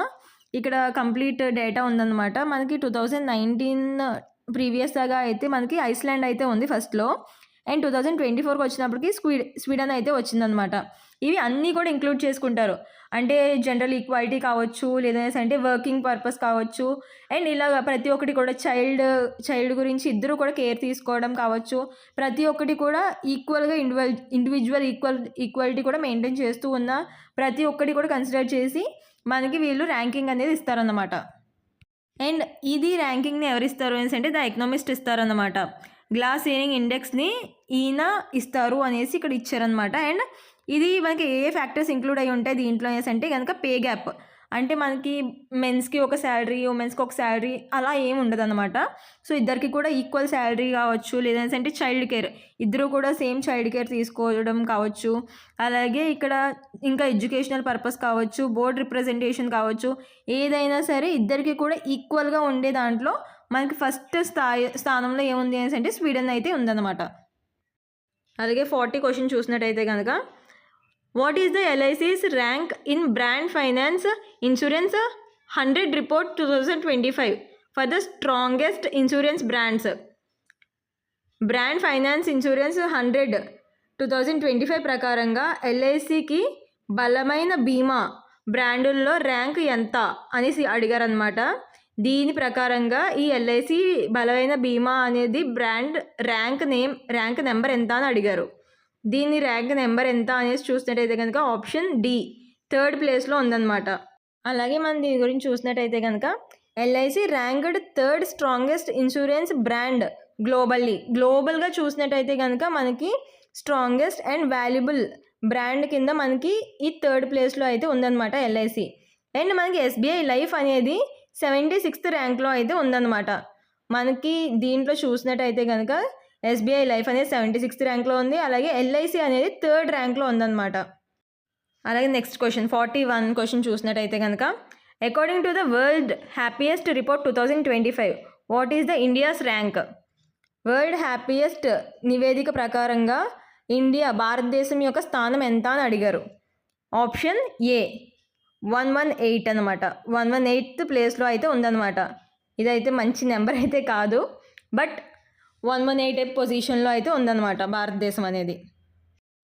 B: ఇక్కడ కంప్లీట్ డేటా ఉందన్నమాట. మనకి 2019 ప్రీవియస్ దాకా అయితే మనకి ఐస్లాండ్ అయితే ఉంది ఫస్ట్లో, అండ్ 2024కి వచ్చినప్పటికి స్వీడన్ అయితే వచ్చిందనమాట. ఇవి అన్నీ కూడా ఇంక్లూడ్ చేసుకుంటారు, అంటే జనరల్ ఈక్వాలిటీ కావచ్చు, లేదంటే వర్కింగ్ పర్పస్ కావచ్చు, అండ్ ఇలా ప్రతి ఒక్కటి కూడా చైల్డ్ గురించి ఇద్దరు కూడా కేర్ తీసుకోవడం కావచ్చు, ప్రతి ఒక్కటి కూడా ఈక్వల్గా ఇండివిజువల్ ఈక్వాలిటీ కూడా మెయింటైన్ చేస్తూ ఉన్న ప్రతి ఒక్కటి కూడా కన్సిడర్ చేసి మనకి వీళ్ళు ర్యాంకింగ్ అనేది ఇస్తారన్నమాట. అండ్ ఇది ర్యాంకింగ్ని ఎవరిస్తారు అనేసి అంటే ద ఎకనామిస్ట్ ఇస్తారన్నమాట. గ్లాస్ సీలింగ్ ఇండెక్స్ని ఈయన ఇస్తారు అనేసి ఇక్కడ ఇచ్చారనమాట. అండ్ ఇది మనకి ఏ ఫ్యాక్టర్స్ ఇంక్లూడ్ అయి ఉంటాయి దీంట్లో అనేసి అంటే కనుక పే గ్యాప్, అంటే మనకి మెన్స్కి ఒక శాలరీ, ఉమెన్స్కి ఒక శాలరీ అలా ఏమి ఉండదు అనమాట. సో ఇద్దరికి కూడా ఈక్వల్ శాలరీ కావచ్చు, లేదంటే చైల్డ్ కేర్ ఇద్దరు కూడా సేమ్ చైల్డ్ కేర్ తీసుకోవడం కావచ్చు, అలాగే ఇక్కడ ఇంకా ఎడ్యుకేషనల్ పర్పస్ కావచ్చు, బోర్డ్ రిప్రజెంటేషన్ కావచ్చు, ఏదైనా సరే ఇద్దరికి కూడా ఈక్వల్గా ఉండే దాంట్లో మనకి ఫస్ట్ స్థానంలో ఏముంది అనేసి అంటే స్వీడన్ అయితే ఉందన్నమాట. అలాగే 40 క్వశ్చన్ చూసినట్టయితే కనుక what is the LIC's rank in brand finance insurance 100 report 2025 for the strongest insurance brands. Brand finance insurance 100 2025 ప్రకారంగా LICకి బలమైన బీమా బ్రాండుల్లో ర్యాంక్ ఎంత అనేసి అడిగారనమాట. దీని ప్రకారంగా ఈ LIC బలమైన బీమా అనేది బ్రాండ్ ర్యాంక్ నెంబర్ ఎంత అని అడిగారు. దీని ర్యాంక్ నెంబర్ ఎంత అనేసి చూసినట్టయితే కనుక ఆప్షన్ డి 3rd ప్లేస్లో ఉందన్నమాట. అలాగే మనం దీని గురించి చూసినట్టయితే కనుక LIC ranked 3rd strongest insurance brand గ్లోబల్గా చూసినట్టయితే కనుక మనకి స్ట్రాంగెస్ట్ అండ్ వాల్యుబుల్ బ్రాండ్ కింద మనకి ఈ 3rd ప్లేస్లో అయితే ఉందన్నమాట LIC. అండ్ మనకి SBI లైఫ్ అనేది 76th ర్యాంక్లో అయితే ఉందన్నమాట. మనకి దీంట్లో చూసినట్టయితే కనుక SBI లైఫ్ అనేది 76th ర్యాంక్లో ఉంది, అలాగే LIC అనేది 3rd ర్యాంక్లో ఉందన్నమాట. అలాగే నెక్స్ట్ క్వశ్చన్ 41 క్వశ్చన్ చూసినట్టయితే కనుక according to the world happiest report 2025 what is the India's rank. World happiest నివేదిక ప్రకారంగా భారతదేశం యొక్క స్థానం ఎంత అని అడిగారు. ఆప్షన్ ఏ 118 అనమాట. 118th ప్లేస్లో అయితే ఉందన్నమాట. ఇదైతే మంచి నెంబర్ అయితే కాదు, బట్ 118 పొజిషన్లో అయితే ఉందన్నమాట భారతదేశం అనేది.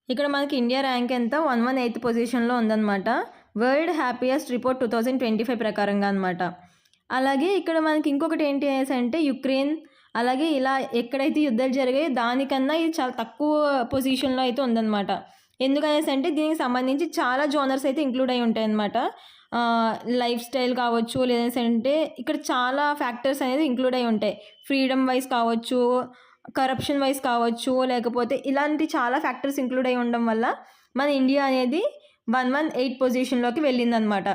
B: ఇక్కడ మనకి ఇండియా ర్యాంక్ ఎంత 118th పొజిషన్లో ఉందన్నమాట వరల్డ్ హ్యాపీయెస్ట్ రిపోర్ట్ 2025 ప్రకారంగా అనమాట. అలాగే ఇక్కడ మనకి ఇంకొకటి ఏంటి అనేసి అంటే యుక్రెయిన్, అలాగే ఇలా ఎక్కడైతే యుద్ధాలు జరిగాయో దానికన్నా ఇది చాలా తక్కువ పొజిషన్లో అయితే ఉందన్నమాట. ఎందుకనేసి అంటే దీనికి సంబంధించి చాలా జోనర్స్ అయితే ఇంక్లూడ్ అయి ఉంటాయి అన్నమాట. లైఫ్ స్టైల్ కావచ్చు, లేదంటే ఇక్కడ చాలా ఫ్యాక్టర్స్ అనేది ఇంక్లూడ్ అయి ఉంటాయి. ఫ్రీడమ్ వైజ్ కావచ్చు, కరప్షన్ వైజ్ కావచ్చు, లేకపోతే ఇలాంటి చాలా ఫ్యాక్టర్స్ ఇంక్లూడ్ అయి ఉండడం వల్ల మన ఇండియా అనేది 118 పొజిషన్లోకి వెళ్ళిందనమాట.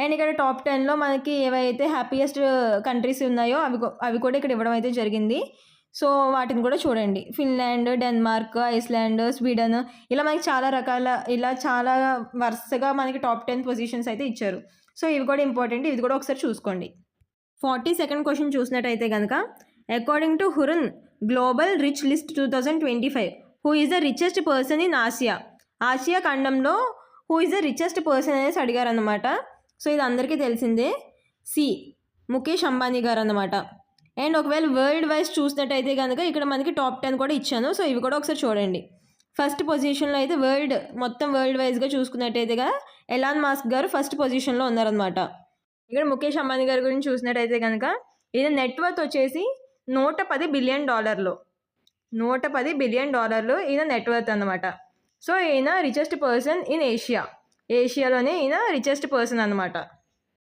B: అండ్ ఇక్కడ టాప్ 10లో మనకి ఏవైతే హ్యాపీయెస్ట్ కంట్రీస్ ఉన్నాయో అవి కూడా ఇక్కడ ఇవ్వడం అయితే జరిగింది. సో వాటిని కూడా చూడండి. ఫిన్లాండ్, డెన్మార్క్, ఐస్లాండ్, స్వీడన్, ఇలా మనకి చాలా వరుసగా మనకి టాప్ 10 పొజిషన్స్ అయితే ఇచ్చారు. సో ఇవి కూడా ఇంపార్టెంట్, ఇది కూడా ఒకసారి చూసుకోండి. 42nd క్వశ్చన్ చూసినట్టయితే కనుక according to Hurun global rich list 2025 who is the richest person in Asia ఖండంలో who is the richest person అనేసి అడిగారు అనమాట. సో ఇది అందరికీ తెలిసిందే, సి ముఖేష్ అంబానీ గారు అనమాట. అండ్ ఒకవేళ వరల్డ్ వైజ్ చూసినట్టయితే కనుక ఇక్కడ మనకి టాప్ 10 కూడా ఇచ్చాను. సో ఇవి కూడా ఒకసారి చూడండి. ఫస్ట్ పొజిషన్లో అయితే మొత్తం వరల్డ్ వైజ్గా చూసుకున్నట్టయితే ఎలాన్ మస్క్ గారు ఫస్ట్ పొజిషన్లో ఉన్నారనమాట. ఇక్కడ ముఖేష్ అంబానీ గారి గురించి చూసినట్టయితే కనుక ఈయన నెట్వర్త్ వచ్చేసి $110 బిలియన్, $110 బిలియన్ ఈయన నెట్వర్త్ అనమాట. సో ఈయన రిచెస్ట్ పర్సన్ ఇన్ ఏషియాలోనే ఈయన రిచెస్ట్ పర్సన్ అనమాట.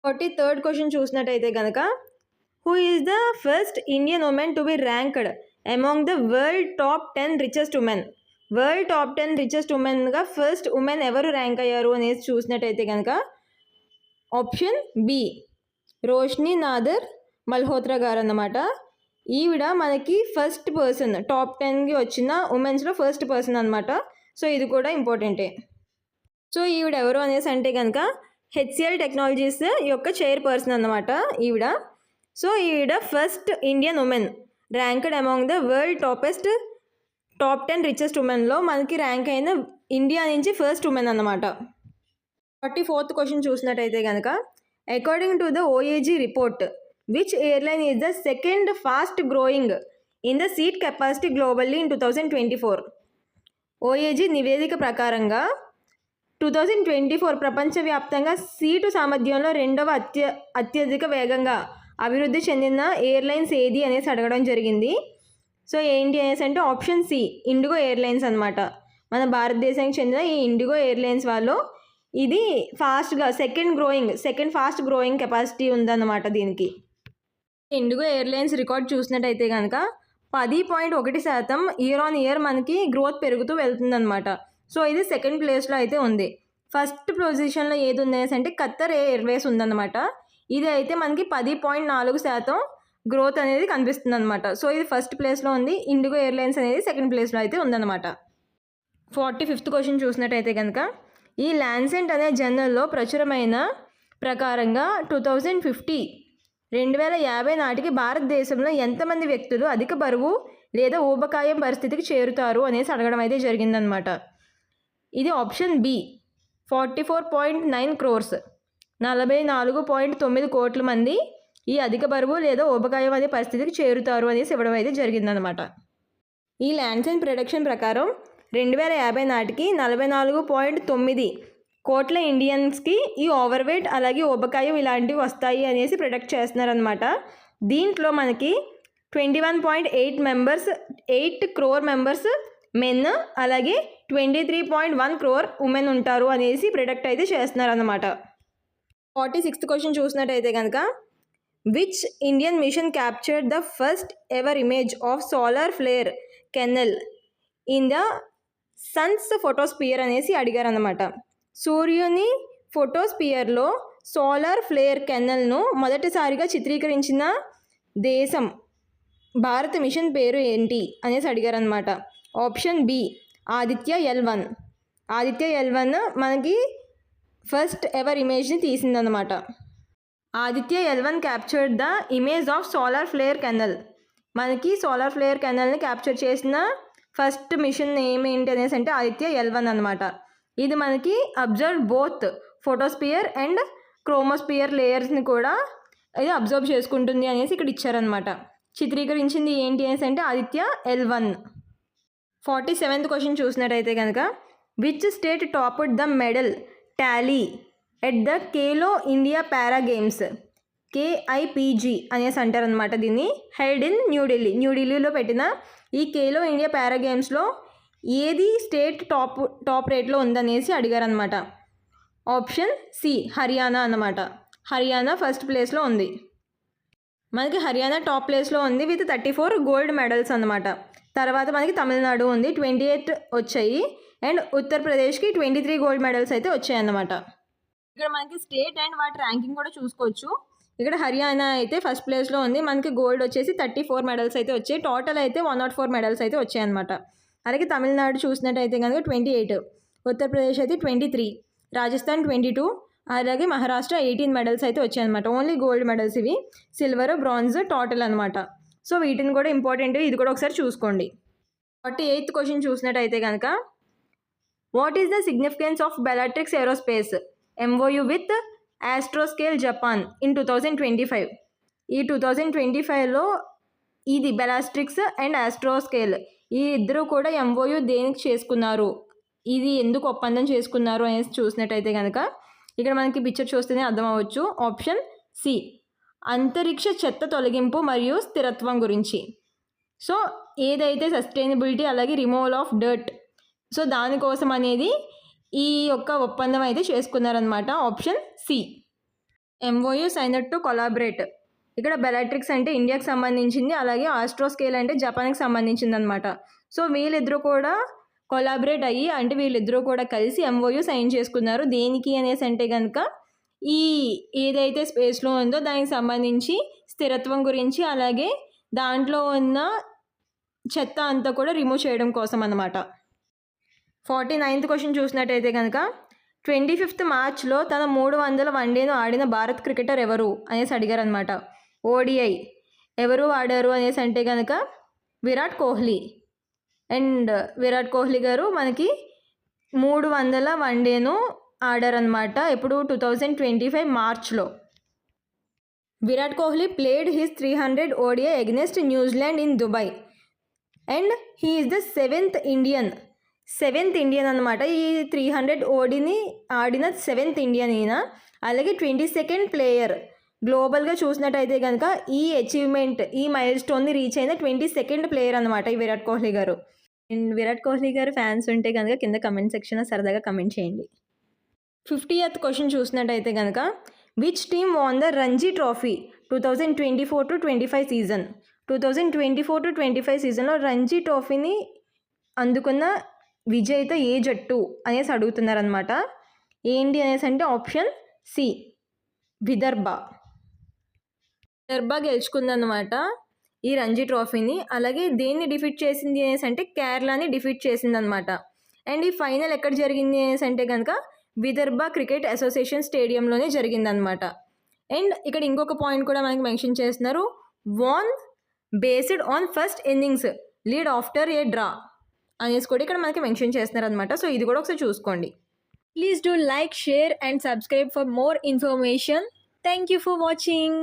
B: 43rd క్వశ్చన్ చూసినట్టయితే కనుక who is the first Indian women to be ranked among the world top 10 richest women. World top 10 richest ఉమెన్గా ఫస్ట్ ఉమెన్ ఎవరు ర్యాంక్ అయ్యారు అనేసి చూసినట్టయితే కనుక ఆప్షన్ బి రోష్ని నాదర్ మల్హోత్రా గారు అన్నమాట. ఈవిడ మనకి ఫస్ట్ పర్సన్ టాప్ 10కి వచ్చిన ఉమెన్స్లో ఫస్ట్ పర్సన్ అనమాట. సో ఇది కూడా ఇంపార్టెంటే. సో ఈవిడ ఎవరు అనేసి అంటే కనుక HCL టెక్నాలజీస్ యొక్క చైర్పర్సన్ అన్నమాట ఈవిడ. సో ఈవిడ first Indian women ranked among the world top 10 richest ఉమెన్లో మనకి ర్యాంక్ అయిన ఇండియా నుంచి ఫస్ట్ ఉమెన్ అన్నమాట. 44th క్వశ్చన్ చూసినట్టయితే కనుక according to the OAG report which airline is the second fast growing in the seat capacity globally in 2024. OAG నివేదిక ప్రకారంగా 2024 ప్రపంచవ్యాప్తంగా సీటు సామర్థ్యంలో రెండవ అత్యధిక వేగంగా అభివృద్ధి చెందిన ఎయిర్లైన్స్ ఏది అనేసి అడగడం జరిగింది. సో ఏంటి అనేసి అంటే ఆప్షన్ సి ఇండిగో ఎయిర్లైన్స్ అనమాట. మన భారతదేశానికి చెందిన ఈ ఇండిగో ఎయిర్లైన్స్ వాళ్ళు ఇది ఫాస్ట్గా సెకండ్ ఫాస్ట్ గ్రోయింగ్ కెపాసిటీ ఉందన్నమాట దీనికి. ఇండిగో ఎయిర్లైన్స్ రికార్డ్ చూసినట్టయితే కనుక 10.1% ఇయర్ ఆన్ ఇయర్ మనకి గ్రోత్ పెరుగుతూ వెళ్తుందన్నమాట. సో ఇది సెకండ్ ప్లేస్లో అయితే ఉంది. ఫస్ట్ పొజిషన్లో ఏది ఉందనేసి అంటే ఖత్తర్ ఎయిర్వేస్ ఉందన్నమాట. ఇది అయితే మనకి 10.4% గ్రోత్ అనేది కనిపిస్తుంది అనమాట. సో ఇది ఫస్ట్ ప్లేస్లో ఉంది. ఇండిగో ఎయిర్లైన్స్ అనేది సెకండ్ ప్లేస్లో అయితే ఉందన్నమాట. 45th క్వశ్చన్ చూసినట్టయితే కనుక ఈ ల్యాన్సెట్ అనే జర్నల్లో ప్రచురమైన ప్రకారంగా 2050 నాటికి భారతదేశంలో ఎంతమంది వ్యక్తులు అధిక బరువు లేదా ఊబకాయం పరిస్థితికి చేరుతారు అనేసి అడగడం అయితే జరిగిందనమాట. ఇది ఆప్షన్ బి 44.9 crores 44.9 కోట్ల మంది ఈ అధిక బరువు లేదా ఊబకాయం అనే పరిస్థితికి చేరుతారు అనేసి ఇవ్వడం అయితే జరిగిందనమాట. ఈ ల్యాన్సెట్ ప్రొడక్షన్ ప్రకారం 2050 నాటికి 44.9 కోట్ల ఇండియన్స్కి ఈ ఓవర్ వెయిట్ అలాగే ఊబకాయం ఇలాంటివి వస్తాయి అనేసి ప్రొడక్ట్ చేస్తున్నారనమాట. దీంట్లో మనకి 8 crore మెంబర్స్ మెన్ అలాగే 23.1 crore ఉమెన్ ఉంటారు అనేసి ప్రొడక్ట్ అయితే చేస్తున్నారన్నమాట. 46th క్వశ్చన్ చూసినట్టయితే కనుక which Indian mission captured the first ever image of solar flare kernel in the sun's photosphere అనేసి అడిగారన్నమాట. సూర్యుని ఫోటోస్పియర్లో సోలార్ ఫ్లేర్ కెనల్ను మొదటిసారిగా చిత్రీకరించిన దేశం భారత మిషన్ పేరు ఏంటి అనేసి అడిగారనమాట. Option B Aditya L1. Aditya L1 మనకి ఫస్ట్ ఎవర్ ఇమేజ్ని తీసిందనమాట. Aditya L1 captured the image of solar flare kernel. మనకి సోలార్ ఫ్లేర్ కెనల్ని క్యాప్చర్ చేసిన ఫస్ట్ మిషన్ ఏమేంటి అనేసి అంటే ఆదిత్య L1 అనమాట. ఇది మనకి observe both photosphere and chromosphere లేయర్స్ని కూడా ఇది అబ్జర్వ్ చేసుకుంటుంది అనేసి ఇక్కడ ఇచ్చారనమాట. చిత్రీకరించింది ఏంటి అనేసి అంటే ఆదిత్య L1. 47th క్వశ్చన్ చూసినట్టయితే కనుక which state topped the medal Tally at the Khelo India para games KIPG అనేసి అంటారనమాట. దీన్ని హెల్డ్ ఇన్ న్యూఢిల్లీలో పెట్టిన ఈ ఖేలో ఇండియా పారా గేమ్స్లో ఏది స్టేట్ టాప్ రేట్లో ఉందనేసి అడిగారనమాట. ఆప్షన్ సి హర్యానా అన్నమాట. హర్యానా ఫస్ట్ ప్లేస్లో ఉంది. మనకి హర్యానా టాప్ ప్లేస్లో ఉంది విత్ 34 గోల్డ్ మెడల్స్ అన్నమాట. తర్వాత మనకి తమిళనాడు ఉంది 28 వచ్చాయి అండ్ ఉత్తరప్రదేశ్కి 23 గోల్డ్ మెడల్స్ అయితే వచ్చాయి అన్నమాట. ఇక్కడ మనకి స్టేట్ అండ్ వాటి ర్యాంకింగ్ కూడా చూసుకోవచ్చు. ఇక్కడ హర్యానా అయితే ఫస్ట్ ప్లేస్లో ఉంది. మనకి గోల్డ్ వచ్చేసి 34 మెడల్స్ అయితే వచ్చాయి. టోటల్ అయితే 104 మెడల్స్ అయితే వచ్చాయి అనమాట. అలాగే తమిళనాడు చూసినట్టయితే కనుక 28, ఉత్తరప్రదేశ్ అయితే 23, రాజస్థాన్ 22, అలాగే మహారాష్ట్ర 18 మెడల్స్ అయితే వచ్చాయి అనమాట. ఓన్లీ గోల్డ్ మెడల్స్ ఇవి. సిల్వర్, బ్రాంజ్ టోటల్ అనమాట. సో వీటిని కూడా ఇంపార్టెంట్, ఇది కూడా ఒకసారి చూసుకోండి. 48th క్వశ్చన్ చూసినట్టయితే కనుక what is the significance of Bellatrix Aerospace MOU with Astroscale Japan in 2025. ఈ 2025లో ఇది బెలాట్రిక్స్ అండ్ ఆస్ట్రోస్కేల్ ఈ ఇద్దరు కూడా MOU దేనికి చేసుకున్నారు, ఇది ఎందుకు ఒప్పందం చేసుకున్నారు అనేసి చూసినట్టయితే కనుక ఇక్కడ మనకి పిక్చర్ చూస్తేనే అర్థం అవ్వచ్చు. ఆప్షన్ సి అంతరిక్ష చెత్త తొలగింపు మరియు స్థిరత్వం గురించి. సో ఏదైతే సస్టైనబిలిటీ అలాగే రిమూవల్ ఆఫ్ డర్ట్, సో దానికోసం అనేది ఈ యొక్క ఒప్పందం అయితే చేసుకున్నారనమాట. Option C. MOU signed to collaborate. ఇక్కడ బెలాట్రిక్స్ అంటే ఇండియాకి సంబంధించింది, అలాగే ఆస్ట్రోస్కేల్ అంటే జపాన్కి సంబంధించింది అనమాట. సో వీళ్ళిద్దరూ కూడా కొలాబరేట్ అయ్యి అంటే వీళ్ళిద్దరూ కూడా కలిసి MOU సైన్ చేసుకున్నారు. దేనికి అనేసి అంటే కనుక ఈ ఏదైతే స్పేస్లో ఉందో దానికి సంబంధించి స్థిరత్వం గురించి అలాగే దాంట్లో ఉన్న చెత్త అంతా కూడా రిమూవ్ చేయడం కోసం అన్నమాట. 49th క్వశ్చన్ చూసినట్టయితే కనుక 25th మార్చ్లో తన 300 వన్డేను ఆడిన భారత్ క్రికెటర్ ఎవరు అనేసి అడిగారనమాట. ODI ఎవరు ఆడారు అనేసి అంటే కనుక విరాట్ కోహ్లీ. అండ్ విరాట్ కోహ్లీ గారు మనకి 300 వన్డేను ఆడారనమాట. ఎప్పుడు 2025 మార్చ్లో. Virat Kohli played his 300 ODI against New Zealand in Dubai and he is the seventh Indian అనమాట. ఈ 300 ఓడిని ఆడిన 7th ఇండియన్ ఈయన. అలాగే 22nd ప్లేయర్. గ్లోబల్గా చూసినట్టయితే కనుక ఈ అచీవ్మెంట్, ఈ మైల్ స్టోన్ని రీచ్ అయిన 22nd ప్లేయర్ అనమాట ఈ విరాట్ కోహ్లీ గారు. అండ్ విరాట్ కోహ్లీ గారు ఫ్యాన్స్ ఉంటే కనుక కింద కమెంట్ సెక్షన్లో సరదాగా కమెంట్ చేయండి. 50th క్వశ్చన్ చూసినట్టయితే కనుక which team won the Ranji trophy 2024-25 season. 2024-25 సీజన్లో రంజీ ట్రోఫీని అందుకున్న విజేత ఏ జట్టు అనేసి అడుగుతున్నారనమాట. ఏంటి అనేసి అంటే ఆప్షన్ సి విదర్భ గెలుచుకుందనమాట ఈ రంజీ ట్రోఫీని. అలాగే దేన్ని డిఫీట్ చేసింది అనేసి అంటే కేరళని డిఫీట్ చేసిందనమాట. అండ్ ఈ ఫైనల్ ఎక్కడ జరిగింది అనేసి అంటే కనుక విదర్భ క్రికెట్ అసోసియేషన్ స్టేడియంలోనే జరిగిందనమాట. అండ్ ఇక్కడ ఇంకొక పాయింట్ కూడా మనకి మెన్షన్ చేస్తున్నారు, won based on first innings lead after a draw అనేసి కూడా ఇక్కడ మనకి మెన్షన్ చేస్తున్నారు అనమాట. సో ఇది కూడా ఒకసారి చూసుకోండి. Please do like, share and subscribe for more information. Thank you for watching.